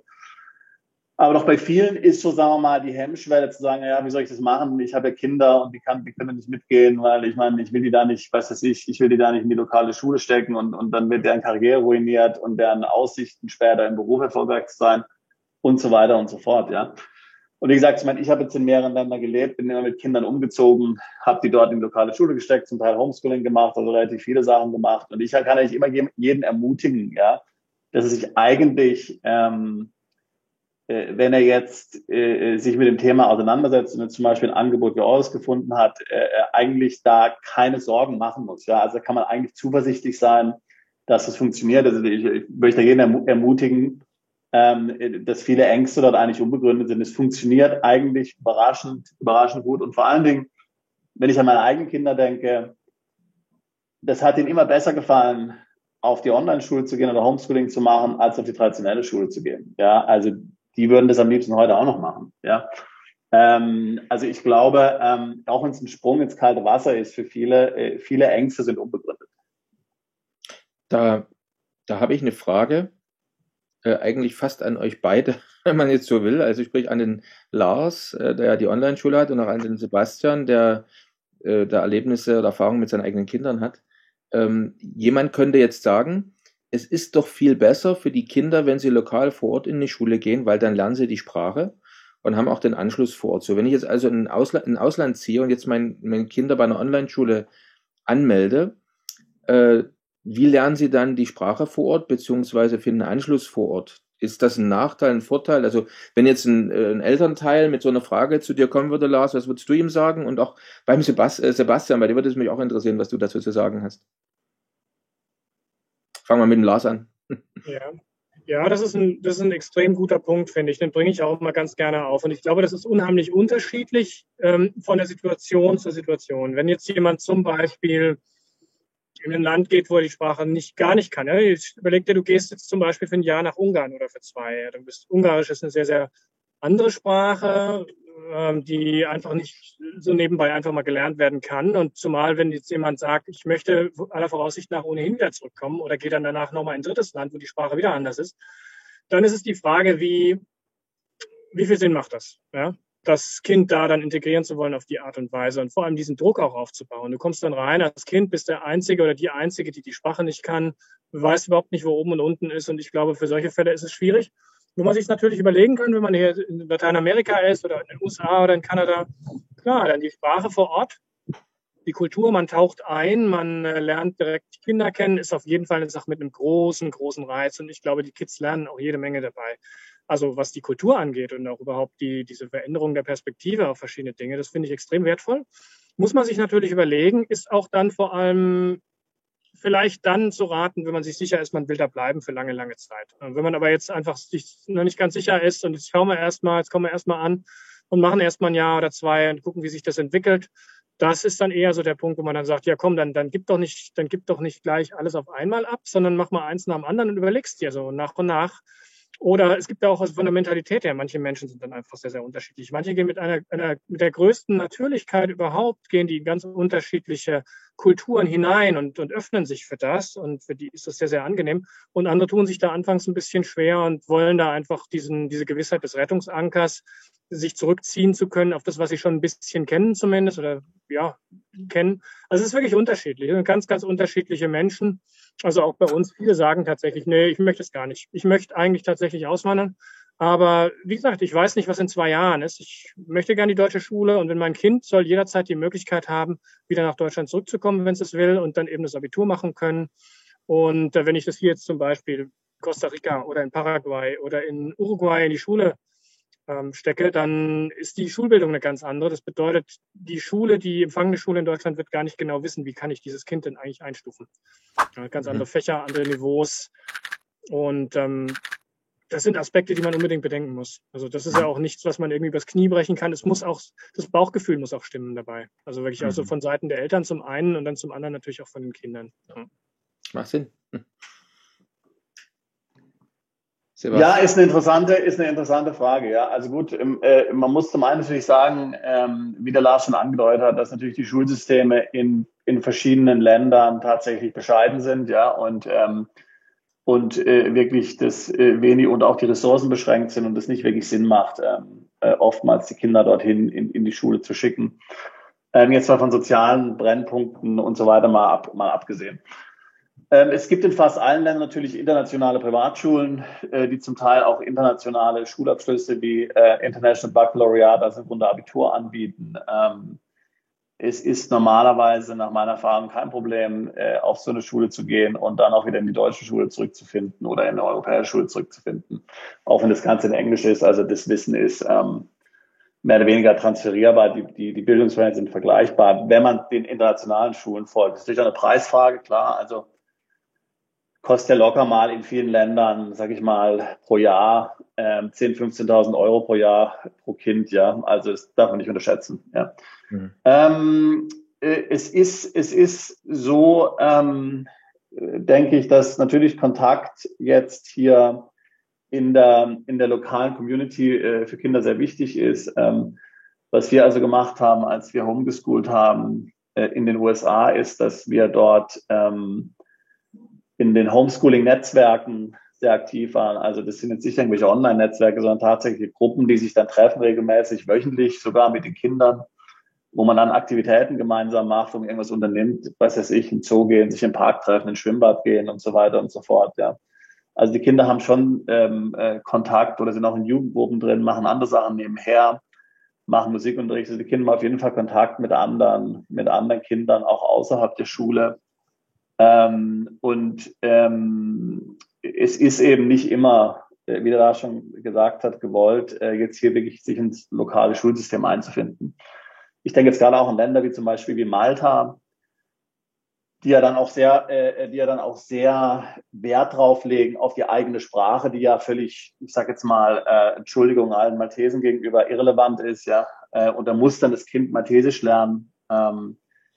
Aber doch bei vielen ist so, sagen wir mal, die Hemmschwelle zu sagen, ja, wie soll ich das machen? Ich habe ja Kinder und die können nicht mitgehen, weil ich meine, ich will die da nicht, ich will die da nicht in die lokale Schule stecken und dann wird deren Karriere ruiniert und deren Aussichten später im Beruf erfolgreich sein und so weiter und so fort, ja. Und wie gesagt, ich meine, ich habe jetzt in mehreren Ländern gelebt, bin immer mit Kindern umgezogen, habe die dort in die lokale Schule gesteckt, zum Teil Homeschooling gemacht, also relativ viele Sachen gemacht. Und ich kann eigentlich immer jeden ermutigen, ja, dass er sich eigentlich, wenn er jetzt sich mit dem Thema auseinandersetzt und zum Beispiel ein Angebot wie eures gefunden hat, eigentlich da keine Sorgen machen muss. Ja, also da kann man eigentlich zuversichtlich sein, dass es funktioniert. Also ich möchte jeden ermutigen, dass viele Ängste dort eigentlich unbegründet sind. Es funktioniert eigentlich überraschend gut. Und vor allen Dingen, wenn ich an meine eigenen Kinder denke, das hat ihnen immer besser gefallen, auf die Online-Schule zu gehen oder Homeschooling zu machen, als auf die traditionelle Schule zu gehen. Ja, also die würden das am liebsten heute auch noch machen. Ja, also ich glaube, auch wenn es ein Sprung ins kalte Wasser ist, für viele Ängste sind unbegründet. Da habe ich eine Frage. Eigentlich fast an euch beide, wenn man jetzt so will. Also sprich an den Lars, der ja die Online-Schule hat, und auch an den Sebastian, der Erlebnisse oder Erfahrungen mit seinen eigenen Kindern hat. Jemand könnte jetzt sagen, es ist doch viel besser für die Kinder, wenn sie lokal vor Ort in die Schule gehen, weil dann lernen sie die Sprache und haben auch den Anschluss vor Ort. So, wenn ich jetzt also in Ausland ziehe und jetzt meine Kinder bei einer Online-Schule anmelde, wie lernen sie dann die Sprache vor Ort, beziehungsweise finden Anschluss vor Ort? Ist das ein Nachteil, ein Vorteil? Also wenn jetzt ein Elternteil mit so einer Frage zu dir kommen würde, Lars, was würdest du ihm sagen? Und auch beim Sebastian, bei dir würde es mich auch interessieren, was du dazu zu sagen hast. Fangen wir mit dem Lars an. Ja, das ist ein extrem guter Punkt, finde ich. Den bringe ich auch mal ganz gerne auf. Und ich glaube, das ist unheimlich unterschiedlich von der Situation zur Situation. Wenn jetzt jemand zum Beispiel in ein Land geht, wo er die Sprache gar nicht kann. Ja? Überleg dir, du gehst jetzt zum Beispiel für ein Jahr nach Ungarn oder für 2. Ja? Ungarisch ist eine sehr, sehr andere Sprache, die einfach nicht so nebenbei einfach mal gelernt werden kann. Und zumal, wenn jetzt jemand sagt, ich möchte aller Voraussicht nach ohnehin wieder zurückkommen oder geht dann danach nochmal in ein drittes Land, wo die Sprache wieder anders ist, dann ist es die Frage, wie viel Sinn macht das? Ja? Das Kind da dann integrieren zu wollen auf die Art und Weise und vor allem diesen Druck auch aufzubauen. Du kommst dann rein als Kind, bist der Einzige oder die Einzige, die Sprache nicht kann, weiß überhaupt nicht, wo oben und unten ist. Und ich glaube, für solche Fälle ist es schwierig. Wo man sich natürlich überlegen kann, wenn man hier in Lateinamerika ist oder in den USA oder in Kanada, klar, dann die Sprache vor Ort, die Kultur, man taucht ein, man lernt direkt die Kinder kennen, ist auf jeden Fall eine Sache mit einem großen, großen Reiz. Und ich glaube, die Kids lernen auch jede Menge dabei. Also was die Kultur angeht und auch überhaupt diese Veränderung der Perspektive auf verschiedene Dinge, das finde ich extrem wertvoll. Muss man sich natürlich überlegen, ist auch dann vor allem vielleicht dann zu raten, wenn man sich sicher ist, man will da bleiben für lange, lange Zeit. Wenn man aber jetzt einfach sich noch nicht ganz sicher ist und jetzt kommen wir erstmal an und machen erstmal ein Jahr oder 2 und gucken, wie sich das entwickelt. Das ist dann eher so der Punkt, wo man dann sagt, ja komm, dann gib doch nicht gleich alles auf einmal ab, sondern mach mal eins nach dem anderen und überlegst dir so nach und nach. Oder es gibt ja auch von der Mentalität her, manche Menschen sind dann einfach sehr, sehr unterschiedlich. Manche gehen mit mit der größten Natürlichkeit überhaupt, gehen die in ganz unterschiedliche Kulturen hinein und öffnen sich für das. Und für die ist das sehr, sehr angenehm. Und andere tun sich da anfangs ein bisschen schwer und wollen da einfach diese Gewissheit des Rettungsankers, sich zurückziehen zu können auf das, was sie schon ein bisschen kennen zumindest oder ja, kennen. Also es ist wirklich unterschiedlich. Ganz, ganz unterschiedliche Menschen. Also auch bei uns, viele sagen tatsächlich, nee, ich möchte es gar nicht. Ich möchte eigentlich tatsächlich auswandern. Aber wie gesagt, ich weiß nicht, was in 2 Jahren ist. Ich möchte gerne die deutsche Schule und wenn mein Kind soll jederzeit die Möglichkeit haben, wieder nach Deutschland zurückzukommen, wenn es es will und dann eben das Abitur machen können. Und wenn ich das hier jetzt zum Beispiel in Costa Rica oder in Paraguay oder in Uruguay in die Schule stecke, dann ist die Schulbildung eine ganz andere. Das bedeutet, die empfangende Schule in Deutschland wird gar nicht genau wissen, wie kann ich dieses Kind denn eigentlich einstufen. Ganz andere Fächer, andere Niveaus. Und das sind Aspekte, die man unbedingt bedenken muss. Also das ist ja auch nichts, was man irgendwie übers Knie brechen kann. Das Bauchgefühl muss auch stimmen dabei. Also wirklich also von Seiten der Eltern zum einen und dann zum anderen natürlich auch von den Kindern. Macht Sinn. Ja, ist eine interessante Frage. Ja, also gut, man muss zum einen natürlich sagen, wie der Lars schon angedeutet hat, dass natürlich die Schulsysteme in verschiedenen Ländern tatsächlich bescheiden sind, ja, und wirklich das wenig und auch die Ressourcen beschränkt sind und es nicht wirklich Sinn macht, oftmals die Kinder dorthin in die Schule zu schicken. Jetzt mal von sozialen Brennpunkten und so weiter mal abgesehen. Es gibt in fast allen Ländern natürlich internationale Privatschulen, die zum Teil auch internationale Schulabschlüsse wie International Baccalaureate, also im Grunde Abitur anbieten. Es ist normalerweise nach meiner Erfahrung kein Problem, auf so eine Schule zu gehen und dann auch wieder in die deutsche Schule zurückzufinden oder in eine europäische Schule zurückzufinden. Auch wenn das Ganze in Englisch ist, also das Wissen ist mehr oder weniger transferierbar, die Bildungsverhältnisse sind vergleichbar, wenn man den internationalen Schulen folgt. Das ist natürlich auch eine Preisfrage, klar, also kostet ja locker mal in vielen Ländern, sage ich mal, pro Jahr 10.000, 15.000 Euro pro Jahr pro Kind, ja. Also das darf man nicht unterschätzen, ja. Es ist so, denke ich, dass natürlich Kontakt jetzt hier in der lokalen Community für Kinder sehr wichtig ist. Was wir also gemacht haben, als wir homegeschooled haben in den USA, ist, dass wir dort in den Homeschooling-Netzwerken sehr aktiv waren. Also das sind jetzt nicht irgendwelche Online-Netzwerke, sondern tatsächlich Gruppen, die sich dann treffen regelmäßig, wöchentlich, sogar mit den Kindern, wo man dann Aktivitäten gemeinsam macht, um irgendwas unternimmt, was weiß ich, in den Zoo gehen, sich im Park treffen, ins Schwimmbad gehen und so weiter und so fort, ja. Also die Kinder haben schon Kontakt oder sind auch in Jugendgruppen drin, machen andere Sachen nebenher, machen Musikunterricht. Also die Kinder haben auf jeden Fall Kontakt mit anderen Kindern, auch außerhalb der Schule. Es ist eben nicht immer, wie der da schon gesagt hat, gewollt, jetzt hier wirklich sich ins lokale Schulsystem einzufinden. Ich denke jetzt gerade auch an Länder wie zum Beispiel wie Malta, die ja dann auch sehr Wert drauf legen auf die eigene Sprache, die ja völlig, ich sage jetzt mal, Entschuldigung allen Maltesen gegenüber, irrelevant ist, ja. Und da muss dann das Kind Maltesisch lernen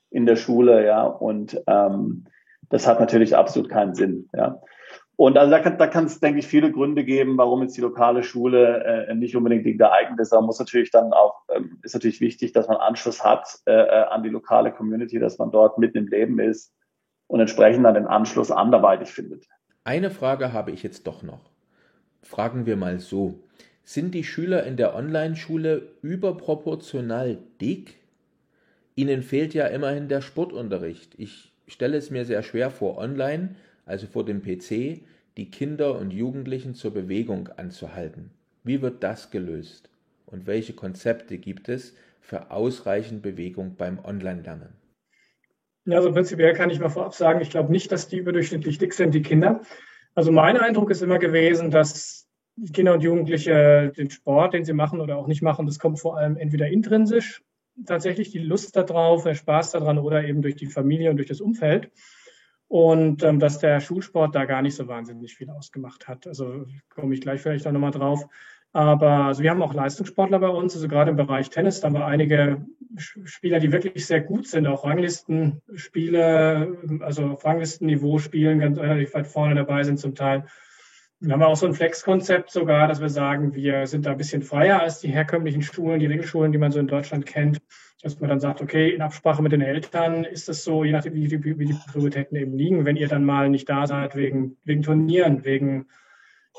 in der Schule, ja. Und das hat natürlich absolut keinen Sinn, ja. Und also da kann es, denke ich, viele Gründe geben, warum jetzt die lokale Schule nicht unbedingt geeignet ist. Da muss natürlich dann auch, ist natürlich wichtig, dass man Anschluss hat an die lokale Community, dass man dort mitten im Leben ist und entsprechend dann den Anschluss anderweitig findet. Eine Frage habe ich jetzt doch noch. Fragen wir mal so. Sind die Schüler in der Online-Schule überproportional dick? Ihnen fehlt ja immerhin der Sportunterricht. Ich stelle es mir sehr schwer vor, online, also vor dem PC, die Kinder und Jugendlichen zur Bewegung anzuhalten. Wie wird das gelöst? Und welche Konzepte gibt es für ausreichend Bewegung beim Online-Lernen? Ja, also prinzipiell kann ich mal vorab sagen, ich glaube nicht, dass die überdurchschnittlich dick sind, die Kinder. Also mein Eindruck ist immer gewesen, dass die Kinder und Jugendliche den Sport, den sie machen oder auch nicht machen, das kommt vor allem entweder intrinsisch, tatsächlich die Lust darauf, der Spaß daran oder eben durch die Familie und durch das Umfeld. Und dass der Schulsport da gar nicht so wahnsinnig viel ausgemacht hat. Also komme ich gleich vielleicht auch nochmal drauf. Aber also wir haben auch Leistungssportler bei uns, also gerade im Bereich Tennis, da haben wir einige Spieler, die wirklich sehr gut sind, auch Ranglistenspiele, also auf Ranglistenniveau spielen, ganz relativ weit vorne dabei sind zum Teil. Wir haben auch so ein Flex-Konzept sogar, dass wir sagen, wir sind da ein bisschen freier als die herkömmlichen Schulen, die Regelschulen, die man so in Deutschland kennt. Dass man dann sagt, okay, in Absprache mit den Eltern ist es so, je nachdem, wie die Prioritäten eben liegen, wenn ihr dann mal nicht da seid wegen Turnieren, wegen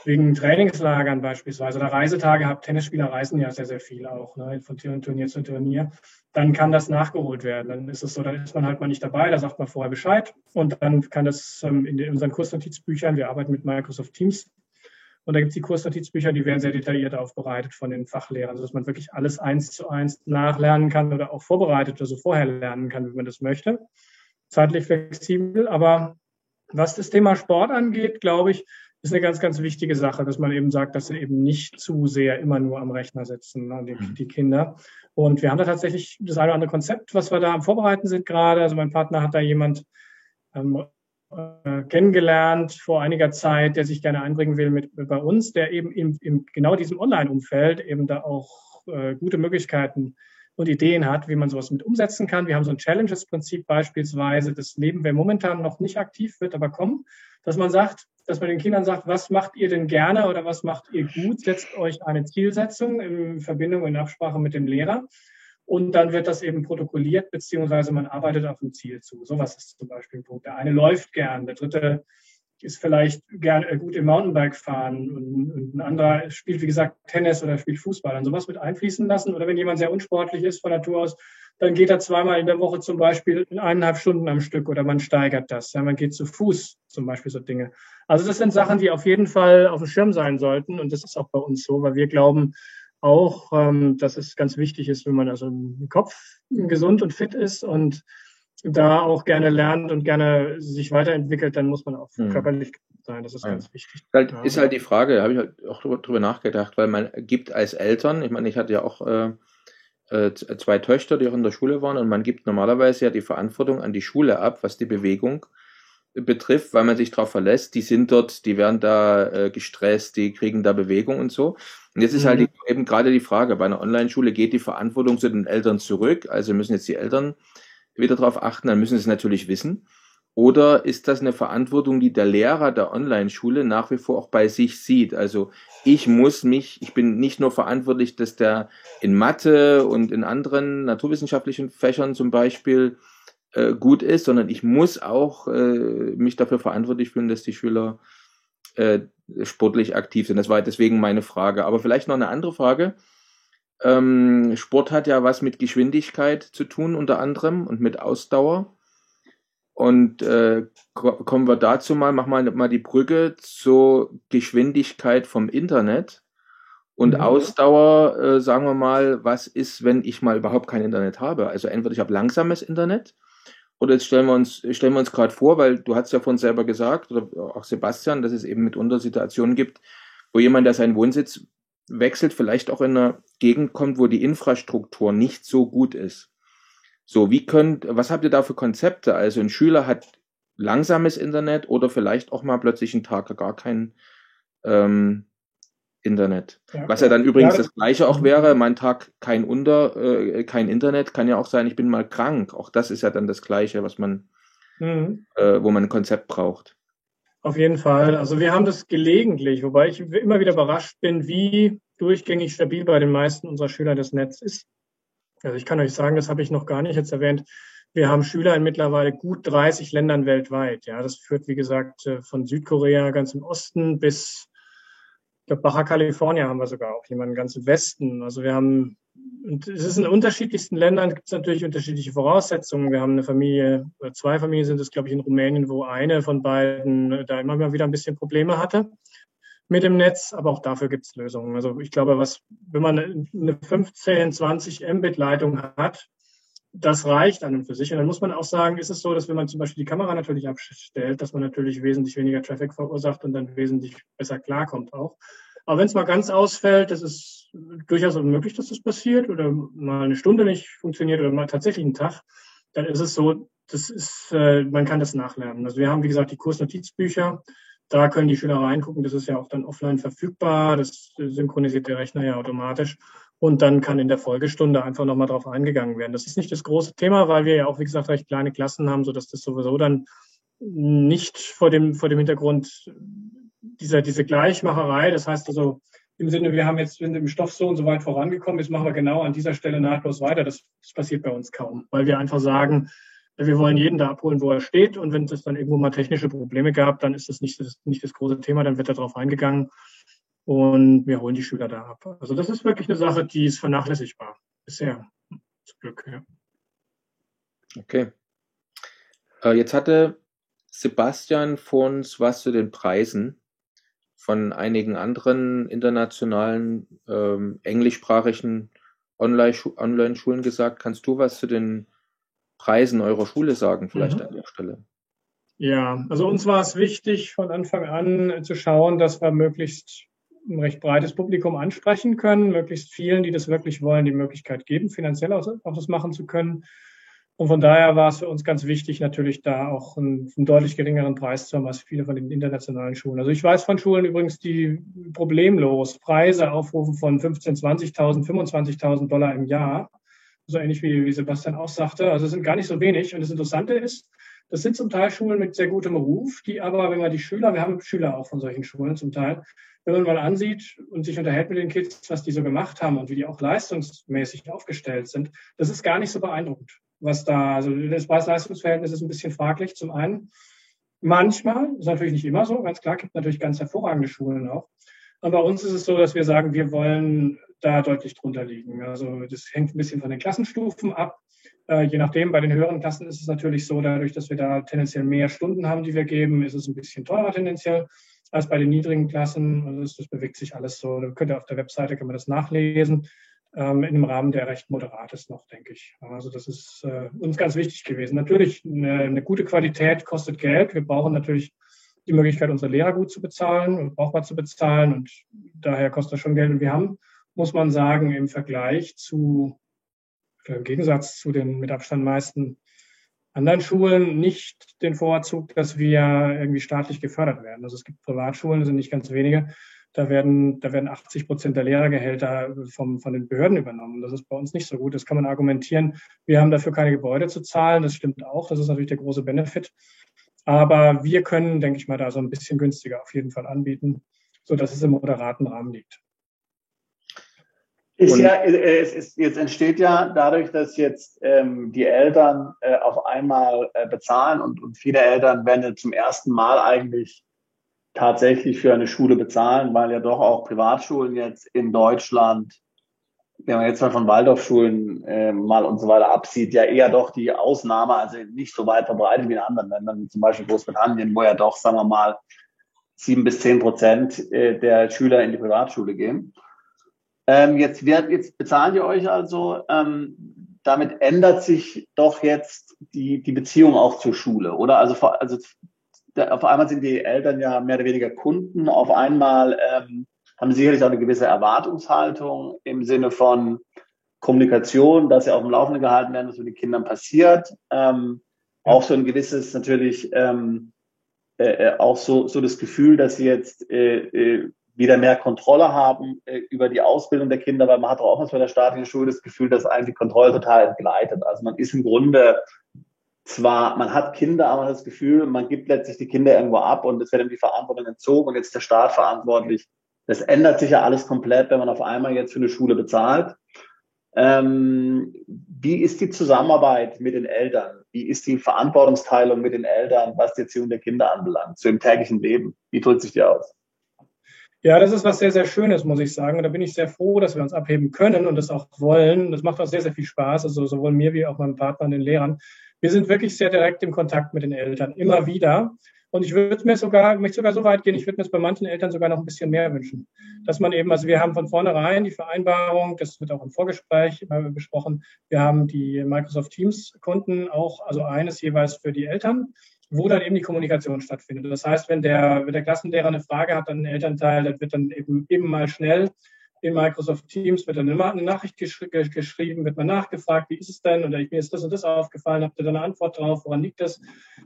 Trainingslagern beispielsweise oder Reisetage habt. Tennisspieler reisen ja sehr, sehr viel auch, ne, von Turnier zu Turnier. Dann kann das nachgeholt werden. Dann ist es so, dann ist man halt mal nicht dabei, da sagt man vorher Bescheid und dann kann das in unseren Kursnotizbüchern, wir arbeiten mit Microsoft Teams, und da gibt es die Kursnotizbücher, die werden sehr detailliert aufbereitet von den Fachlehrern, sodass man wirklich alles 1:1 nachlernen kann oder auch vorbereitet, also vorher lernen kann, wie man das möchte. Zeitlich flexibel, aber was das Thema Sport angeht, glaube ich, ist eine ganz, ganz wichtige Sache, dass man eben sagt, dass sie eben nicht zu sehr immer nur am Rechner sitzen, ne, die Kinder. Und wir haben da tatsächlich das eine oder andere Konzept, was wir da am Vorbereiten sind gerade. Also mein Partner hat da jemand kennengelernt vor einiger Zeit, der sich gerne einbringen will bei uns, der eben in genau diesem Online-Umfeld eben da auch gute Möglichkeiten und Ideen hat, wie man sowas mit umsetzen kann. Wir haben so ein Challenges-Prinzip beispielsweise, das leben wir momentan noch nicht aktiv, wird aber kommen, dass man den Kindern sagt, was macht ihr denn gerne oder was macht ihr gut, setzt euch eine Zielsetzung in Verbindung, in Absprache mit dem Lehrer und dann wird das eben protokolliert, beziehungsweise man arbeitet auf ein Ziel zu. Sowas ist zum Beispiel ein Punkt. Der eine läuft gern, der dritte ist vielleicht gut im Mountainbike fahren und ein anderer spielt, wie gesagt, Tennis oder spielt Fußball. Dann sowas mit einfließen lassen. Oder wenn jemand sehr unsportlich ist von Natur aus, dann geht er zweimal in der Woche zum Beispiel in 1,5 Stunden am Stück oder man steigert das. Ja, man geht zu Fuß, zum Beispiel so Dinge. Also das sind Sachen, die auf jeden Fall auf dem Schirm sein sollten. Und das ist auch bei uns so, weil wir glauben auch, dass es ganz wichtig ist, wenn man also im Kopf gesund und fit ist und da auch gerne lernt und gerne sich weiterentwickelt, dann muss man auch körperlich sein. Das ist ganz wichtig. Ist halt die Frage, habe ich halt auch drüber nachgedacht, weil man gibt als Eltern, ich meine, ich hatte ja auch 2 Töchter, die auch in der Schule waren und man gibt normalerweise ja die Verantwortung an die Schule ab, was die Bewegung betrifft, weil man sich darauf verlässt, die sind dort, die werden da gestresst, die kriegen da Bewegung und so. Und jetzt ist halt eben gerade die Frage, bei einer Online-Schule geht die Verantwortung zu den Eltern zurück, also müssen jetzt die Eltern wieder darauf achten, dann müssen sie es natürlich wissen. Oder ist das eine Verantwortung, die der Lehrer der Online-Schule nach wie vor auch bei sich sieht? Also ich bin nicht nur verantwortlich, dass der in Mathe und in anderen naturwissenschaftlichen Fächern zum Beispiel gut ist, sondern ich muss auch mich dafür verantwortlich fühlen, dass die Schüler sportlich aktiv sind. Das war deswegen meine Frage. Aber vielleicht noch eine andere Frage. Sport hat ja was mit Geschwindigkeit zu tun, unter anderem, und mit Ausdauer. Und kommen wir dazu machen wir mal die Brücke zur Geschwindigkeit vom Internet. Und Ausdauer, sagen wir mal, was ist, wenn ich mal überhaupt kein Internet habe? Also entweder ich habe langsames Internet, oder jetzt stellen wir uns gerade vor, weil du hast ja vorhin selber gesagt, oder auch Sebastian, dass es eben mitunter Situationen gibt, wo jemand, der seinen Wohnsitz wechselt, vielleicht auch in einer Gegend kommt, wo die Infrastruktur nicht so gut ist. So, was habt ihr da für Konzepte? Also ein Schüler hat langsames Internet oder vielleicht auch mal plötzlich einen Tag gar kein Internet. Ja, was ja dann übrigens das Gleiche auch wäre, mein Tag kein Internet, kann ja auch sein, ich bin mal krank. Auch das ist ja dann das Gleiche, was man, wo man ein Konzept braucht. Auf jeden Fall. Also wir haben das gelegentlich, wobei ich immer wieder überrascht bin, wie durchgängig stabil bei den meisten unserer Schüler das Netz ist. Also ich kann euch sagen, das habe ich noch gar nicht jetzt erwähnt. Wir haben Schüler in mittlerweile gut 30 Ländern weltweit. Ja, das führt, wie gesagt, von Südkorea ganz im Osten bis, ich glaube, Baja California haben wir sogar auch jemanden ganz im Westen. Also wir haben, und es ist in unterschiedlichsten Ländern, gibt es natürlich unterschiedliche Voraussetzungen. Wir haben eine Familie, oder 2 Familien sind es, glaube ich, in Rumänien, wo eine von beiden da immer mal wieder ein bisschen Probleme hatte mit dem Netz, aber auch dafür gibt es Lösungen. Also ich glaube, wenn man eine 15, 20 Mbit-Leitung hat, das reicht an und für sich. Und dann muss man auch sagen, ist es so, dass wenn man zum Beispiel die Kamera natürlich abstellt, dass man natürlich wesentlich weniger Traffic verursacht und dann wesentlich besser klarkommt auch. Aber wenn es mal ganz ausfällt, das ist durchaus unmöglich, dass das passiert oder mal eine Stunde nicht funktioniert oder mal tatsächlich einen Tag, dann ist es so, man kann das nachlernen. Also wir haben, wie gesagt, die Kursnotizbücher. Da können die Schüler reingucken. Das ist ja auch dann offline verfügbar. Das synchronisiert der Rechner ja automatisch. Und dann kann in der Folgestunde einfach nochmal drauf eingegangen werden. Das ist nicht das große Thema, weil wir ja auch, wie gesagt, recht kleine Klassen haben, sodass das sowieso dann nicht vor dem Hintergrund diese Gleichmacherei, das heißt also im Sinne, wir sind im Stoff so und so weit vorangekommen, jetzt machen wir genau an dieser Stelle nahtlos weiter. Das passiert bei uns kaum, weil wir einfach sagen, wir wollen jeden da abholen, wo er steht. Und wenn es dann irgendwo mal technische Probleme gab, dann ist das nicht das große Thema, dann wird da drauf eingegangen und wir holen die Schüler da ab. Also das ist wirklich eine Sache, die ist vernachlässigbar. Bisher, zum Glück, ja. Okay. Jetzt hatte Sebastian vor uns was zu den Preisen von einigen anderen internationalen englischsprachigen Online-Schulen gesagt. Kannst du was zu den Preisen eurer Schule sagen, vielleicht an der Stelle? Ja, also uns war es wichtig, von Anfang an zu schauen, dass wir möglichst ein recht breites Publikum ansprechen können, möglichst vielen, die das wirklich wollen, die Möglichkeit geben, finanziell auch das machen zu können. Und von daher war es für uns ganz wichtig, natürlich da auch einen deutlich geringeren Preis zu haben als viele von den internationalen Schulen. Also ich weiß von Schulen übrigens, die problemlos Preise aufrufen von 15.000, 20.000, 25.000 Dollar im Jahr. So ähnlich wie Sebastian auch sagte. Also es sind gar nicht so wenig. Und das Interessante ist, das sind zum Teil Schulen mit sehr gutem Ruf, die aber, wenn man wir haben Schüler auch von solchen Schulen zum Teil, wenn man mal ansieht und sich unterhält mit den Kids, was die so gemacht haben und wie die auch leistungsmäßig aufgestellt sind, das ist gar nicht so beeindruckend, was da, also das Preis-Leistungs-Verhältnis ist ein bisschen fraglich zum einen. Manchmal, ist natürlich nicht immer so, ganz klar, gibt natürlich ganz hervorragende Schulen auch. Aber bei uns ist es so, dass wir sagen, wir wollen da deutlich drunter liegen. Also das hängt ein bisschen von den Klassenstufen ab. Je nachdem, bei den höheren Klassen ist es natürlich so, dadurch, dass wir da tendenziell mehr Stunden haben, die wir geben, ist es ein bisschen teurer tendenziell als bei den niedrigen Klassen. Also das bewegt sich alles so. Da könnt ihr auf der Webseite, kann man das nachlesen, in einem Rahmen, der recht moderat ist noch, denke ich. Also das ist uns ganz wichtig gewesen. Natürlich, eine gute Qualität kostet Geld. Wir brauchen natürlich die Möglichkeit, unsere Lehrer gut zu bezahlen und brauchbar zu bezahlen. Und daher kostet das schon Geld. Und wir haben, muss man sagen, im Gegensatz zu den mit Abstand meisten anderen Schulen nicht den Vorzug, dass wir irgendwie staatlich gefördert werden. Also es gibt Privatschulen, das sind nicht ganz wenige. Da werden 80% der Lehrergehälter von den Behörden übernommen. Das ist bei uns nicht so gut. Das kann man argumentieren. Wir haben dafür keine Gebäude zu zahlen. Das stimmt auch. Das ist natürlich der große Benefit. Aber wir können, denke ich mal, da so ein bisschen günstiger auf jeden Fall anbieten, sodass es im moderaten Rahmen liegt. Jetzt entsteht ja dadurch, dass jetzt die Eltern auf einmal bezahlen und viele Eltern werden zum ersten Mal eigentlich tatsächlich für eine Schule bezahlen, weil ja doch auch Privatschulen jetzt in Deutschland, wenn man jetzt mal von Waldorfschulen mal und so weiter absieht, ja eher doch die Ausnahme, also nicht so weit verbreitet wie in anderen Ländern, zum Beispiel Großbritannien, wo ja doch, sagen wir mal, 7-10% der Schüler in die Privatschule gehen. Jetzt bezahlen die euch also, damit ändert sich doch jetzt die Beziehung auch zur Schule, oder? Also auf einmal sind die Eltern ja mehr oder weniger Kunden, auf einmal haben sicherlich auch eine gewisse Erwartungshaltung im Sinne von Kommunikation, dass sie auf dem Laufenden gehalten werden, was mit den Kindern passiert. Auch so ein gewisses natürlich auch so das Gefühl, dass sie jetzt wieder mehr Kontrolle haben über die Ausbildung der Kinder, weil man hat auch oftmals bei der staatlichen Schule das Gefühl, dass eigentlich die Kontrolle total entgleitet. Also man ist im Grunde zwar, man hat Kinder, aber man hat das Gefühl, man gibt letztlich die Kinder irgendwo ab und es wird ihm die Verantwortung entzogen und jetzt ist der Staat verantwortlich. Das ändert sich ja alles komplett, wenn man auf einmal jetzt für eine Schule bezahlt. Wie ist die Zusammenarbeit mit den Eltern? Wie ist die Verantwortungsteilung mit den Eltern, was die Erziehung der Kinder anbelangt, so im täglichen Leben? Wie drückt sich die aus? Ja, das ist was sehr, sehr Schönes, muss ich sagen. Und da bin ich sehr froh, dass wir uns abheben können und das auch wollen. Das macht auch sehr, sehr viel Spaß, also sowohl mir wie auch meinem Partner und den Lehrern. Wir sind wirklich sehr direkt im Kontakt mit den Eltern, immer wieder. Und ich möchte sogar so weit gehen, ich würde mir es bei manchen Eltern sogar noch ein bisschen mehr wünschen. Dass man eben, also wir haben von vornherein die Vereinbarung, das wird auch im Vorgespräch besprochen, wir haben die Microsoft Teams Kunden auch, also eines jeweils für die Eltern, wo dann eben die Kommunikation stattfindet. Das heißt, wenn der Klassenlehrer eine Frage hat an den Elternteil, das wird dann eben mal schnell in Microsoft Teams wird dann eine Nachricht geschrieben, wird man nachgefragt, wie ist es denn? Oder mir ist das und das aufgefallen, habt ihr da eine Antwort drauf? Woran liegt das?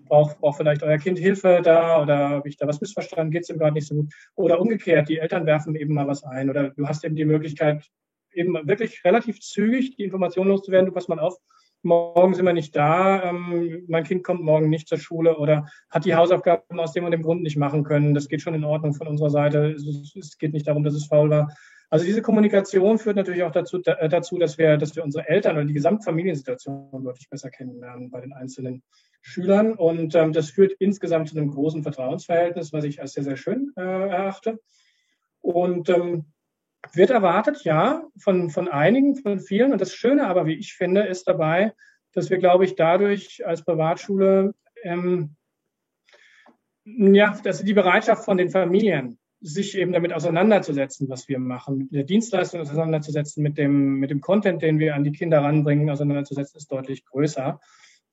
Braucht vielleicht euer Kind Hilfe da? Oder habe ich da was missverstanden? Geht es ihm gerade nicht so gut? Oder umgekehrt, die Eltern werfen eben mal was ein. Oder du hast eben die Möglichkeit, eben wirklich relativ zügig die Information loszuwerden. Du pass mal auf, morgen sind wir nicht da, mein Kind kommt morgen nicht zur Schule oder hat die Hausaufgaben aus dem und dem Grund nicht machen können. Das geht schon in Ordnung von unserer Seite. Es geht nicht darum, dass es faul war. Also diese Kommunikation führt natürlich auch dazu, dass wir unsere Eltern oder die Gesamtfamiliensituation deutlich besser kennenlernen bei den einzelnen Schülern. Und das führt insgesamt zu einem großen Vertrauensverhältnis, was ich als sehr, sehr schön erachte. Und wird erwartet, ja, von einigen, von vielen. Und das Schöne aber, wie ich finde, ist dabei, dass wir, glaube ich, dadurch als Privatschule, dass die Bereitschaft von den Familien, sich eben damit auseinanderzusetzen, was wir machen, mit der Dienstleistung auseinanderzusetzen, mit dem Content, den wir an die Kinder ranbringen, auseinanderzusetzen, ist deutlich größer.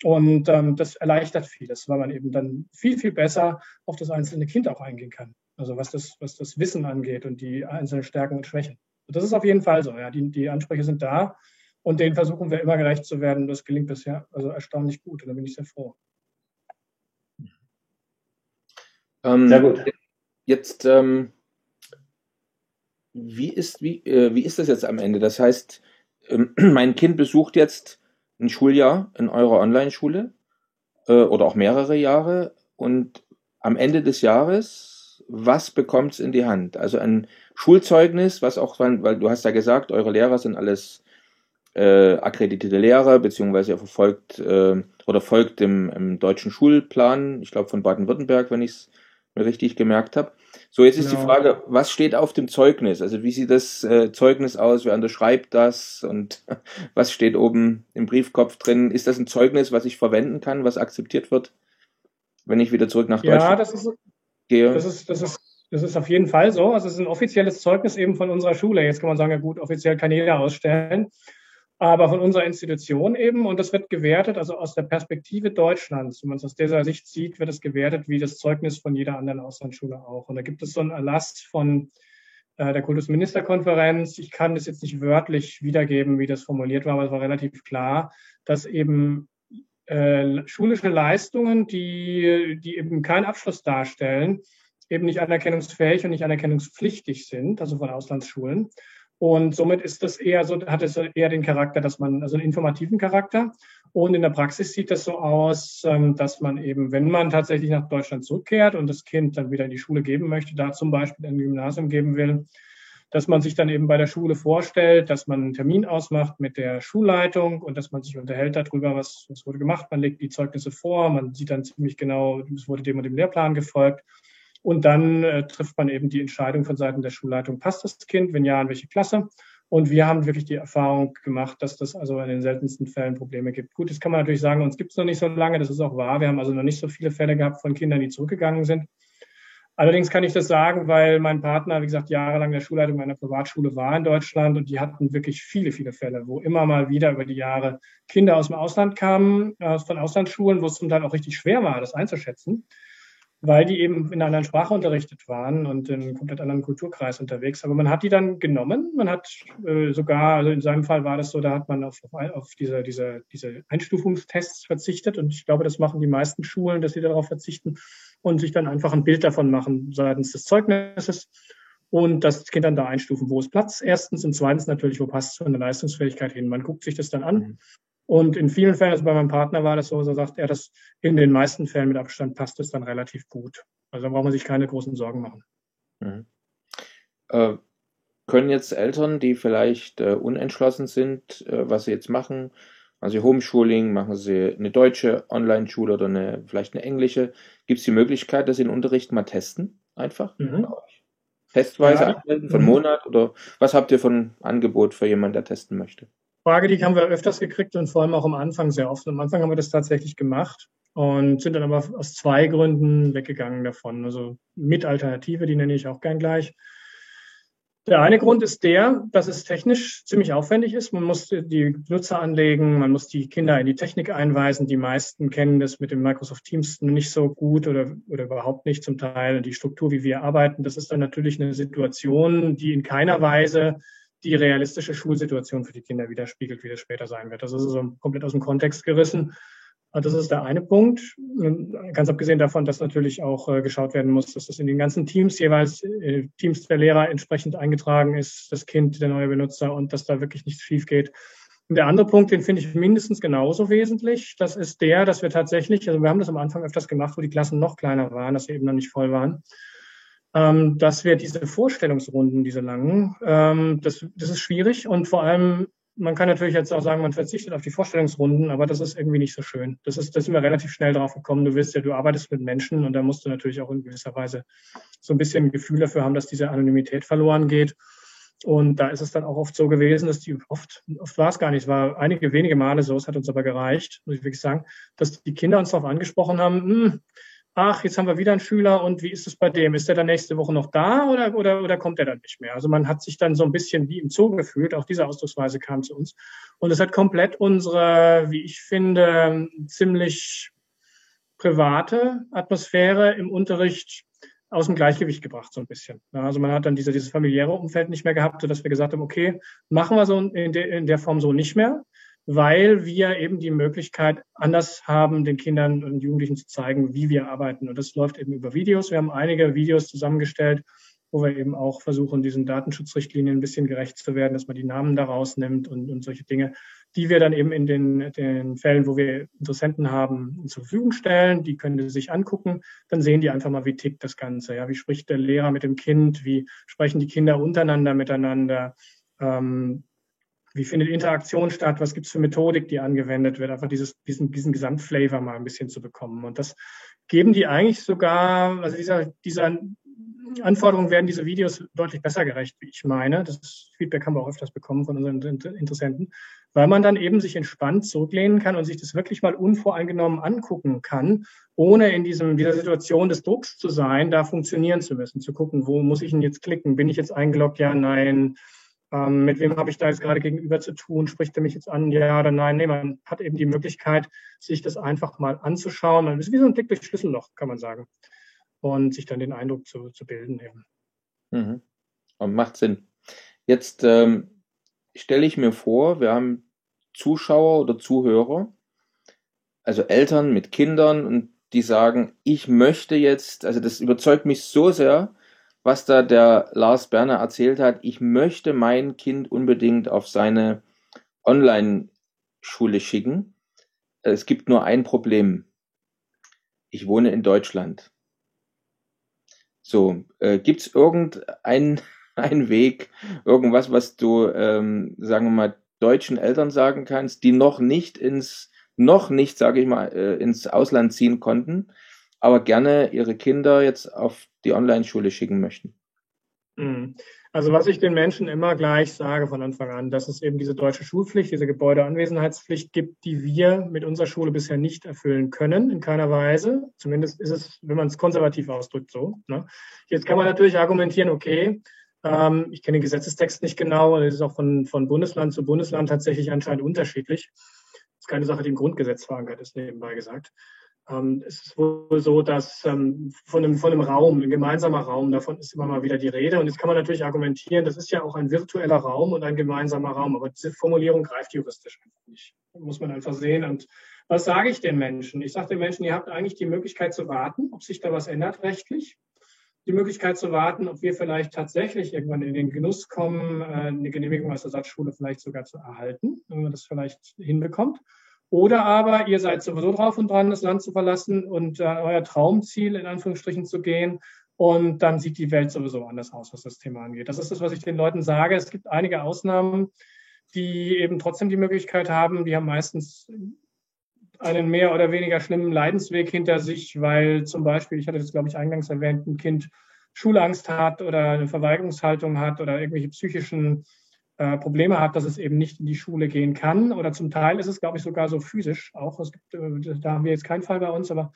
Und das erleichtert vieles, weil man eben dann viel, viel besser auf das einzelne Kind auch eingehen kann. Also was das Wissen angeht und die einzelnen Stärken und Schwächen. Das ist auf jeden Fall so. Ja. Die Ansprüche sind da und denen versuchen wir immer gerecht zu werden. Das gelingt bisher also erstaunlich gut und da bin ich sehr froh. Sehr gut. Jetzt, wie ist das jetzt am Ende? Das heißt, mein Kind besucht jetzt ein Schuljahr in eurer Online-Schule oder auch mehrere Jahre und am Ende des Jahres, was bekommt es in die Hand? Also ein Schulzeugnis, was auch, weil du hast ja gesagt, eure Lehrer sind alles akkreditierte Lehrer, beziehungsweise folgt im deutschen Schulplan, ich glaube von Baden-Württemberg, wenn ich es mir richtig gemerkt habe. So, jetzt ist die Frage, was steht auf dem Zeugnis? Also wie sieht das Zeugnis aus? Wer unterschreibt das? Und was steht oben im Briefkopf drin? Ist das ein Zeugnis, was ich verwenden kann, was akzeptiert wird, wenn ich wieder zurück nach Deutschland gehe? Das ist auf jeden Fall so. Also es ist ein offizielles Zeugnis eben von unserer Schule. Jetzt kann man sagen, ja gut, offiziell kann jeder ausstellen. Aber von unserer Institution eben, und das wird gewertet, also aus der Perspektive Deutschlands, wenn man es aus dieser Sicht sieht, wird es gewertet wie das Zeugnis von jeder anderen Auslandsschule auch. Und da gibt es so einen Erlass von der Kultusministerkonferenz. Ich kann das jetzt nicht wörtlich wiedergeben, wie das formuliert war, aber es war relativ klar, dass eben schulische Leistungen, die eben keinen Abschluss darstellen, eben nicht anerkennungsfähig und nicht anerkennungspflichtig sind, also von Auslandsschulen. Und somit ist das hat es eher den Charakter, also einen informativen Charakter. Und in der Praxis sieht das so aus, dass man eben, wenn man tatsächlich nach Deutschland zurückkehrt und das Kind dann wieder in die Schule geben möchte, da zum Beispiel ein Gymnasium geben will, dass man sich dann eben bei der Schule vorstellt, dass man einen Termin ausmacht mit der Schulleitung und dass man sich unterhält darüber, was wurde gemacht. Man legt die Zeugnisse vor, man sieht dann ziemlich genau, es wurde dem und dem Lehrplan gefolgt. Und dann trifft man eben die Entscheidung von Seiten der Schulleitung, passt das Kind, wenn ja, in welche Klasse? Und wir haben wirklich die Erfahrung gemacht, dass das also in den seltensten Fällen Probleme gibt. Gut, das kann man natürlich sagen, uns gibt es noch nicht so lange, das ist auch wahr. Wir haben also noch nicht so viele Fälle gehabt von Kindern, die zurückgegangen sind. Allerdings kann ich das sagen, weil mein Partner, wie gesagt, jahrelang in der Schulleitung einer Privatschule war in Deutschland und die hatten wirklich viele, viele Fälle, wo immer mal wieder über die Jahre Kinder aus dem Ausland kamen, von Auslandsschulen, wo es zum Teil auch richtig schwer war, das einzuschätzen, weil die eben in einer anderen Sprache unterrichtet waren und in einem komplett anderen Kulturkreis unterwegs. Aber man hat die dann genommen. Man hat sogar, also in seinem Fall war das so, da hat man auf diese Einstufungstests verzichtet. Und ich glaube, das machen die meisten Schulen, dass sie darauf verzichten und sich dann einfach ein Bild davon machen seitens des Zeugnisses und das Kind dann da einstufen, wo es Platz. Erstens und zweitens natürlich, wo passt es von der Leistungsfähigkeit hin. Man guckt sich das dann an. Und in vielen Fällen, also bei meinem Partner war das so sagt er, dass in den meisten Fällen mit Abstand passt es dann relativ gut. Also da braucht man sich keine großen Sorgen machen. Können jetzt Eltern, die vielleicht unentschlossen sind, was sie jetzt machen, machen sie Homeschooling, machen sie eine deutsche Online-Schule oder vielleicht eine englische, gibt es die Möglichkeit, dass sie den Unterricht mal testen? Einfach? Testweise anmelden von Monat oder was habt ihr von Angebot für jemanden, der testen möchte? Frage, die haben wir öfters gekriegt und vor allem auch am Anfang sehr oft. Am Anfang haben wir das tatsächlich gemacht und sind dann aber aus 2 Gründen weggegangen davon. Also mit Alternative, die nenne ich auch gern gleich. Der eine Grund ist dass es technisch ziemlich aufwendig ist. Man muss die Nutzer anlegen, man muss die Kinder in die Technik einweisen. Die meisten kennen das mit dem Microsoft Teams nicht so gut oder überhaupt nicht zum Teil. Und die Struktur, wie wir arbeiten, das ist dann natürlich eine Situation, die in keiner Weise die realistische Schulsituation für die Kinder widerspiegelt, wie das später sein wird. Das ist so komplett aus dem Kontext gerissen. Das ist der eine Punkt. Ganz abgesehen davon, dass natürlich auch geschaut werden muss, dass das in den ganzen Teams jeweils Teams der Lehrer entsprechend eingetragen ist, das Kind, der neue Benutzer und dass da wirklich nichts schief geht. Und der andere Punkt, den finde ich mindestens genauso wesentlich, das ist dass wir tatsächlich, also wir haben das am Anfang öfters gemacht, wo die Klassen noch kleiner waren, dass sie eben noch nicht voll waren, dass wir diese Vorstellungsrunden, diese langen, das ist schwierig und vor allem, man kann natürlich jetzt auch sagen, man verzichtet auf die Vorstellungsrunden, aber das ist irgendwie nicht so schön. Da sind wir relativ schnell drauf gekommen. Du arbeitest mit Menschen und da musst du natürlich auch in gewisser Weise so ein bisschen ein Gefühl dafür haben, dass diese Anonymität verloren geht. Und da ist es dann auch oft so gewesen, dass oft war es gar nicht, es war einige wenige Male so, es hat uns aber gereicht, muss ich wirklich sagen, dass die Kinder uns darauf angesprochen haben, ach, jetzt haben wir wieder einen Schüler und wie ist es bei dem? Ist der dann nächste Woche noch da oder kommt der dann nicht mehr? Also man hat sich dann so ein bisschen wie im Zoo gefühlt. Auch diese Ausdrucksweise kam zu uns. Und es hat komplett unsere, wie ich finde, ziemlich private Atmosphäre im Unterricht aus dem Gleichgewicht gebracht, so ein bisschen. Ja, also man hat dann dieses familiäre Umfeld nicht mehr gehabt, sodass wir gesagt haben, okay, machen wir so in der Form so nicht mehr, weil wir eben die Möglichkeit anders haben, den Kindern und Jugendlichen zu zeigen, wie wir arbeiten. Und das läuft eben über Videos. Wir haben einige Videos zusammengestellt, wo wir eben auch versuchen, diesen Datenschutzrichtlinien ein bisschen gerecht zu werden, dass man die Namen da rausnimmt und solche Dinge, die wir dann eben in den Fällen, wo wir Interessenten haben, zur Verfügung stellen. Die können die sich angucken. Dann sehen die einfach mal, wie tickt das Ganze. Ja, wie spricht der Lehrer mit dem Kind? Wie sprechen die Kinder untereinander miteinander? Wie findet Interaktion statt? Was gibt es für Methodik, die angewendet wird? Einfach diesen Gesamtflavor mal ein bisschen zu bekommen. Und das geben die eigentlich sogar, also dieser Anforderungen werden diese Videos deutlich besser gerecht, wie ich meine. Das Feedback haben wir auch öfters bekommen von unseren Interessenten, weil man dann eben sich entspannt zurücklehnen kann und sich das wirklich mal unvoreingenommen angucken kann, ohne in dieser Situation des Drucks zu sein, da funktionieren zu müssen, zu gucken, wo muss ich denn jetzt klicken? Bin ich jetzt eingeloggt? Ja, nein. Mit wem habe ich da jetzt gerade gegenüber zu tun? Spricht er mich jetzt an? Ja oder nein? Nee, man hat eben die Möglichkeit, sich das einfach mal anzuschauen. Man ist wie so ein Blick durchs Schlüsselloch, kann man sagen. Und sich dann den Eindruck zu bilden eben. Mhm. Macht Sinn. Jetzt stelle ich mir vor, wir haben Zuschauer oder Zuhörer, also Eltern mit Kindern, und die sagen, ich möchte jetzt, also das überzeugt mich so sehr, was da der Lars Berner erzählt hat, ich möchte mein Kind unbedingt auf seine Online-Schule schicken. Es gibt nur ein Problem. Ich wohne in Deutschland. So, gibt es irgendeinen Weg, irgendwas, was du, sagen wir mal, deutschen Eltern sagen kannst, die noch nicht, sage ich mal, ins Ausland ziehen konnten, aber gerne ihre Kinder jetzt auf die Online-Schule schicken möchten? Also was ich den Menschen immer gleich sage von Anfang an, dass es eben diese deutsche Schulpflicht, diese Gebäudeanwesenheitspflicht gibt, die wir mit unserer Schule bisher nicht erfüllen können, in keiner Weise. Zumindest ist es, wenn man es konservativ ausdrückt, so. Ne? Jetzt kann man natürlich argumentieren, okay, ich kenne den Gesetzestext nicht genau, und es ist auch von Bundesland zu Bundesland tatsächlich anscheinend unterschiedlich. Das ist keine Sache, die im Grundgesetz verankert ist, nebenbei gesagt. Es ist wohl so, dass von einem Raum, ein gemeinsamer Raum, davon ist immer mal wieder die Rede. Und jetzt kann man natürlich argumentieren, das ist ja auch ein virtueller Raum und ein gemeinsamer Raum. Aber diese Formulierung greift juristisch einfach nicht. Das muss man einfach sehen. Und was sage ich den Menschen? Ich sage den Menschen, ihr habt eigentlich die Möglichkeit zu warten, ob sich da was ändert rechtlich. Die Möglichkeit zu warten, ob wir vielleicht tatsächlich irgendwann in den Genuss kommen, eine Genehmigung als Ersatzschule vielleicht sogar zu erhalten, wenn man das vielleicht hinbekommt. Oder aber ihr seid sowieso drauf und dran, das Land zu verlassen und euer Traumziel in Anführungsstrichen zu gehen. Und dann sieht die Welt sowieso anders aus, was das Thema angeht. Das ist das, was ich den Leuten sage. Es gibt einige Ausnahmen, die eben trotzdem die Möglichkeit haben. Die haben meistens einen mehr oder weniger schlimmen Leidensweg hinter sich, weil zum Beispiel, ich hatte das, glaube ich, eingangs erwähnt, ein Kind Schulangst hat oder eine Verweigerungshaltung hat oder irgendwelche psychischen Probleme hat, dass es eben nicht in die Schule gehen kann. Oder zum Teil ist es, glaube ich, sogar so physisch auch. Es gibt, da haben wir jetzt keinen Fall bei uns, aber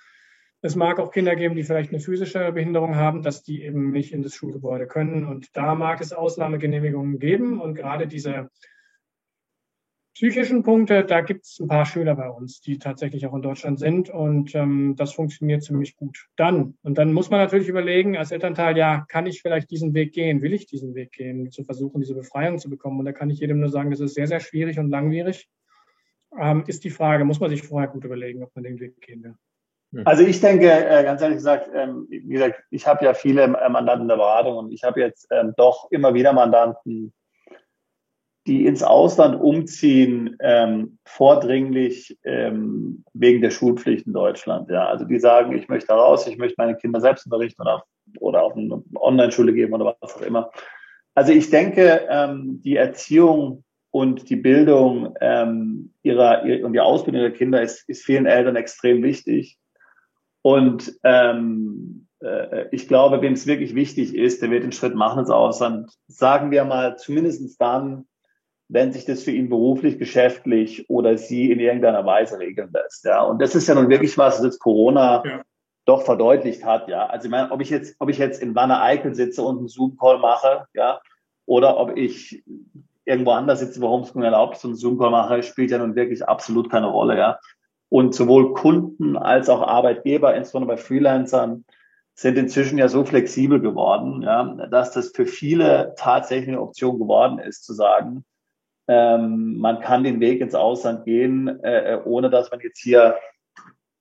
es mag auch Kinder geben, die vielleicht eine physische Behinderung haben, dass die eben nicht in das Schulgebäude können. Und da mag es Ausnahmegenehmigungen geben. Und gerade diese psychischen Punkte, da gibt es ein paar Schüler bei uns, die tatsächlich auch in Deutschland sind, und das funktioniert ziemlich gut. Und dann muss man natürlich überlegen als Elternteil, ja, kann ich vielleicht diesen Weg gehen, will ich diesen Weg gehen, zu versuchen, diese Befreiung zu bekommen, und da kann ich jedem nur sagen, das ist sehr, sehr schwierig und langwierig. Ist die Frage, muss man sich vorher gut überlegen, ob man den Weg gehen will. Also ich denke, ganz ehrlich gesagt, wie gesagt, ich habe ja viele Mandanten in der Beratung, und ich habe jetzt doch immer wieder Mandanten, die ins Ausland umziehen, vordringlich wegen der Schulpflicht in Deutschland. Ja, also die sagen, ich möchte da raus, ich möchte meine Kinder selbst unterrichten oder auf eine Online-Schule geben oder was auch immer. Also ich denke, die Erziehung und die Bildung und die Ausbildung der Kinder ist vielen Eltern extrem wichtig. Und ich glaube, wem es wirklich wichtig ist, der wird den Schritt machen ins Ausland. Sagen wir mal, zumindest dann, wenn sich das für ihn beruflich, geschäftlich oder sie in irgendeiner Weise regeln lässt. Ja, und das ist ja nun wirklich was, das Corona doch verdeutlicht hat, ja. Also ich meine, ob ich jetzt in Wanne-Eickel sitze und einen Zoom-Call mache, ja, oder ob ich irgendwo anders sitze, wo Homeschooling erlaubt ist und einen Zoom-Call mache, spielt ja nun wirklich absolut keine Rolle, ja. Und sowohl Kunden als auch Arbeitgeber, insbesondere bei Freelancern, sind inzwischen ja so flexibel geworden, ja, dass das für viele tatsächlich eine Option geworden ist, zu sagen, man kann den Weg ins Ausland gehen, ohne dass man jetzt hier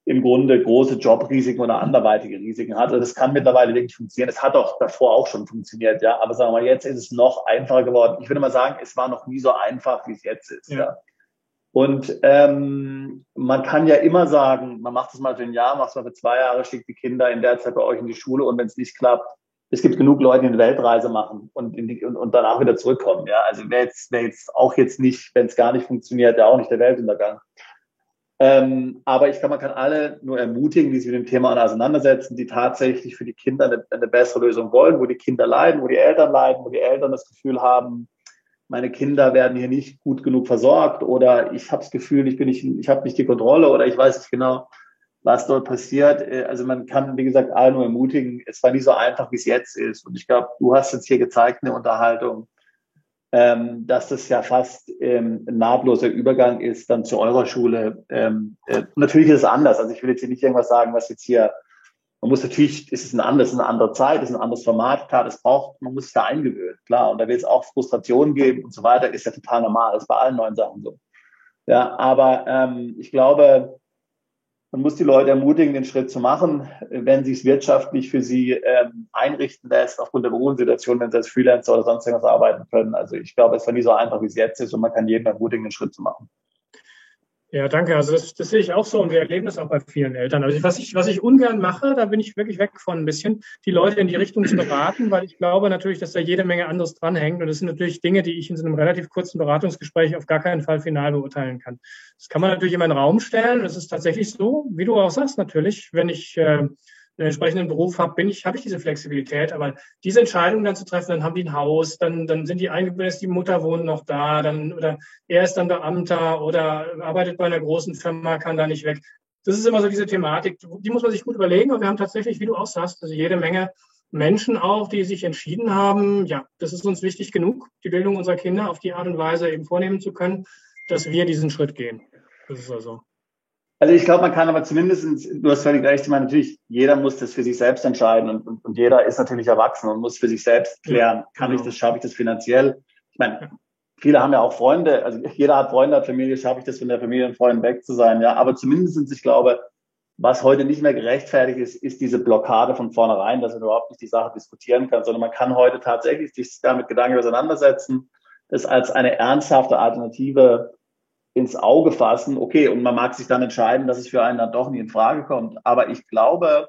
im Grunde große Jobrisiken oder anderweitige Risiken hat. Also das kann mittlerweile wirklich funktionieren. Es hat auch davor auch schon funktioniert, ja. Aber sagen wir mal, jetzt ist es noch einfacher geworden. Ich würde mal sagen, es war noch nie so einfach, wie es jetzt ist, ja. Und man kann ja immer sagen, man macht es mal für ein Jahr, macht es mal für 2 Jahre, schickt die Kinder in der Zeit bei euch in die Schule und wenn es nicht klappt, es gibt genug Leute, die eine Weltreise machen und danach wieder zurückkommen. Ja, also wäre jetzt auch jetzt nicht, wenn es gar nicht funktioniert, ja auch nicht der Weltuntergang. Aber man kann alle nur ermutigen, die sich mit dem Thema auseinandersetzen, die tatsächlich für die Kinder eine bessere Lösung wollen, wo die Kinder leiden, wo die Eltern leiden, wo die Eltern das Gefühl haben, meine Kinder werden hier nicht gut genug versorgt oder ich habe das Gefühl, ich habe nicht die Kontrolle oder ich weiß nicht genau, was dort passiert. Also man kann, wie gesagt, alle nur ermutigen, es war nicht so einfach, wie es jetzt ist. Und ich glaube, du hast jetzt hier gezeigt in der Unterhaltung, dass das ja fast ein nahtloser Übergang ist dann zu eurer Schule. Natürlich ist es anders. Also ich will jetzt hier nicht irgendwas sagen, was jetzt hier, man muss natürlich, es ist eine andere Zeit, es ist ein anderes Format, klar, man muss sich da eingewöhnen, klar. Und da wird es auch Frustrationen geben und so weiter, ist ja total normal, das ist bei allen neuen Sachen so. Ja, aber ich glaube, man muss die Leute ermutigen, den Schritt zu machen, wenn sie es wirtschaftlich für sie einrichten lässt, aufgrund der Berufssituation, wenn sie als Freelancer oder sonst irgendwas arbeiten können. Also ich glaube, es war nie so einfach, wie es jetzt ist und man kann jeden ermutigen, den Schritt zu machen. Ja, danke. Also das sehe ich auch so und wir erleben das auch bei vielen Eltern. Also was ich ungern mache, da bin ich wirklich weg von ein bisschen, die Leute in die Richtung zu beraten, weil ich glaube natürlich, dass da jede Menge anderes dranhängt und das sind natürlich Dinge, die ich in so einem relativ kurzen Beratungsgespräch auf gar keinen Fall final beurteilen kann. Das kann man natürlich immer in den Raum stellen. Das ist tatsächlich so, wie du auch sagst natürlich, wenn ich einen entsprechenden Beruf habe ich diese Flexibilität, aber diese Entscheidung dann zu treffen, dann haben die ein Haus, dann sind die eingebildet, die Mutter wohnt noch da, oder er ist dann Beamter oder arbeitet bei einer großen Firma, kann da nicht weg. Das ist immer so diese Thematik, die muss man sich gut überlegen, aber wir haben tatsächlich, wie du auch sagst, also jede Menge Menschen auch, die sich entschieden haben, ja, das ist uns wichtig genug, die Bildung unserer Kinder auf die Art und Weise eben vornehmen zu können, dass wir diesen Schritt gehen. Das ist also. Also ich glaube, man kann aber zumindest, du hast völlig recht, ich meine, natürlich, jeder muss das für sich selbst entscheiden und jeder ist natürlich erwachsen und muss für sich selbst klären, schaffe ich das finanziell? Ich meine, viele haben ja auch Freunde, also jeder hat Freunde, hat Familie, schaffe ich das von der Familie und Freunden weg zu sein, ja, aber zumindest, ich glaube, was heute nicht mehr gerechtfertigt ist diese Blockade von vornherein, dass man überhaupt nicht die Sache diskutieren kann, sondern man kann heute tatsächlich sich damit Gedanken auseinandersetzen, das als eine ernsthafte Alternative ins Auge fassen, okay, und man mag sich dann entscheiden, dass es für einen dann doch nie in Frage kommt. Aber ich glaube,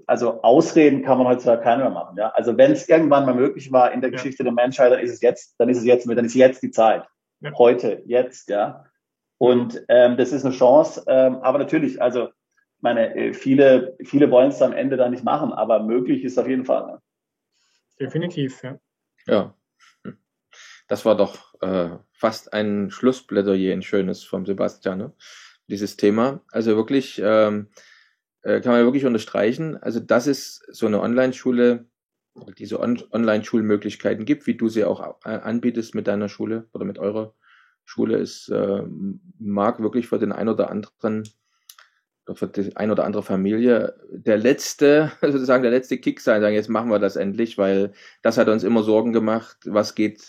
also Ausreden kann man heutzutage keiner mehr machen. Ja? Also wenn es irgendwann mal möglich war in der Geschichte der Menschheit, dann ist jetzt die Zeit. Ja. Heute, jetzt, ja. Und das ist eine Chance. Aber natürlich, also meine, viele wollen es am Ende dann nicht machen, aber möglich ist auf jeden Fall. Ne? Definitiv, ja. Ja. Das war doch fast ein Schlussplädoyer, ein schönes vom Sebastian, ne? Dieses Thema. Also wirklich, kann man wirklich unterstreichen. Also, dass es so eine Online-Schule, diese Online-Schulmöglichkeiten gibt, wie du sie auch anbietest mit deiner Schule oder mit eurer Schule, ist, mag wirklich für den einen oder anderen oder für die ein oder andere Familie der letzte Kick sein, sagen, jetzt machen wir das endlich, weil das hat uns immer Sorgen gemacht, was können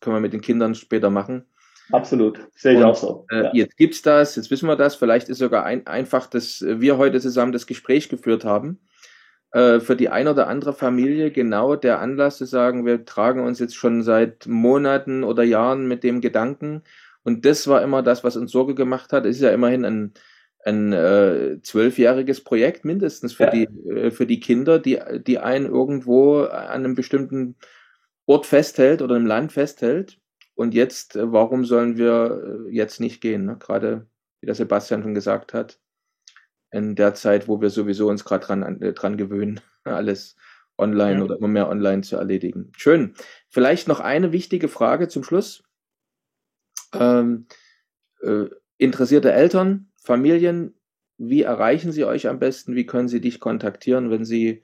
wir mit den Kindern später machen. Absolut, sehe ich auch so. Ja. Jetzt gibt's das, jetzt wissen wir das, vielleicht ist sogar einfach, dass wir heute zusammen das Gespräch geführt haben, für die ein oder andere Familie genau der Anlass zu sagen, wir tragen uns jetzt schon seit Monaten oder Jahren mit dem Gedanken und das war immer das, was uns Sorge gemacht hat. Es ist ja immerhin ein 12-jähriges Projekt mindestens für die Kinder, die einen irgendwo an einem bestimmten Ort festhält oder im Land festhält. Und jetzt, warum sollen wir jetzt nicht gehen? Ne? Gerade, wie der Sebastian schon gesagt hat, in der Zeit, wo wir sowieso uns gerade dran gewöhnen, alles online oder immer mehr online zu erledigen. Schön. Vielleicht noch eine wichtige Frage zum Schluss. Interessierte Eltern, Familien, wie erreichen Sie euch am besten? Wie können Sie dich kontaktieren, wenn Sie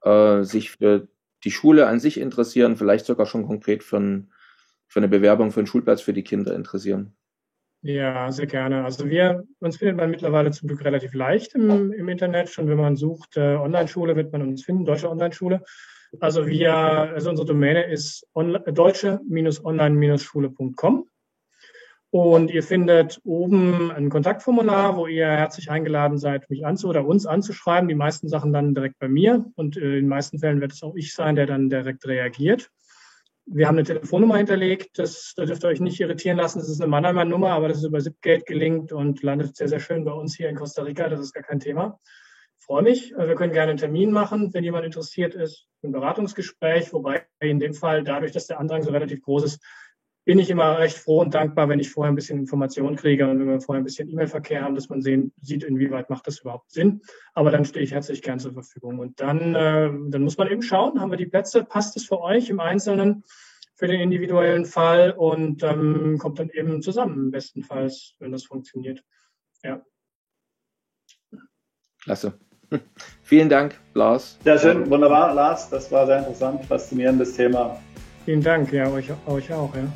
sich für die Schule an sich interessieren, vielleicht sogar schon konkret für eine Bewerbung für einen Schulplatz für die Kinder interessieren? Ja, sehr gerne. Also uns findet man mittlerweile zum Glück relativ leicht im Internet. Schon wenn man sucht, Online-Schule, wird man uns finden, deutsche Online-Schule. Also unsere Domäne ist deutsche-online-schule.com. Und ihr findet oben ein Kontaktformular, wo ihr herzlich eingeladen seid, mich oder uns anzuschreiben. Die meisten Sachen dann direkt bei mir. Und in den meisten Fällen wird es auch ich sein, der dann direkt reagiert. Wir haben eine Telefonnummer hinterlegt. Da dürft ihr euch nicht irritieren lassen. Das ist eine Mannheimer Nummer, aber das ist über Zipgate gelinkt und landet sehr, sehr schön bei uns hier in Costa Rica. Das ist gar kein Thema. Ich freue mich. Wir können gerne einen Termin machen, wenn jemand interessiert ist. Ein Beratungsgespräch, wobei in dem Fall, dadurch, dass der Andrang so relativ groß ist, bin ich immer recht froh und dankbar, wenn ich vorher ein bisschen Informationen kriege und wenn wir vorher ein bisschen E-Mail-Verkehr haben, dass man sieht, inwieweit macht das überhaupt Sinn. Aber dann stehe ich herzlich gern zur Verfügung. Und dann muss man eben schauen, haben wir die Plätze, passt es für euch im Einzelnen, für den individuellen Fall und kommt dann eben zusammen, bestenfalls, wenn das funktioniert. Ja. Klasse. Vielen Dank, Lars. Ja, schön, wunderbar, Lars. Das war sehr interessant, faszinierendes Thema. Vielen Dank, ja, euch auch, ja.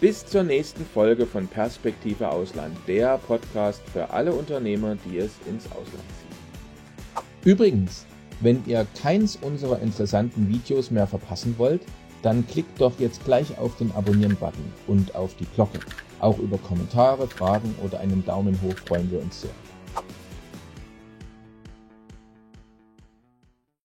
Bis zur nächsten Folge von Perspektive Ausland, der Podcast für alle Unternehmer, die es ins Ausland ziehen. Übrigens, wenn ihr keins unserer interessanten Videos mehr verpassen wollt, dann klickt doch jetzt gleich auf den Abonnieren-Button und auf die Glocke. Auch über Kommentare, Fragen oder einen Daumen hoch freuen wir uns sehr.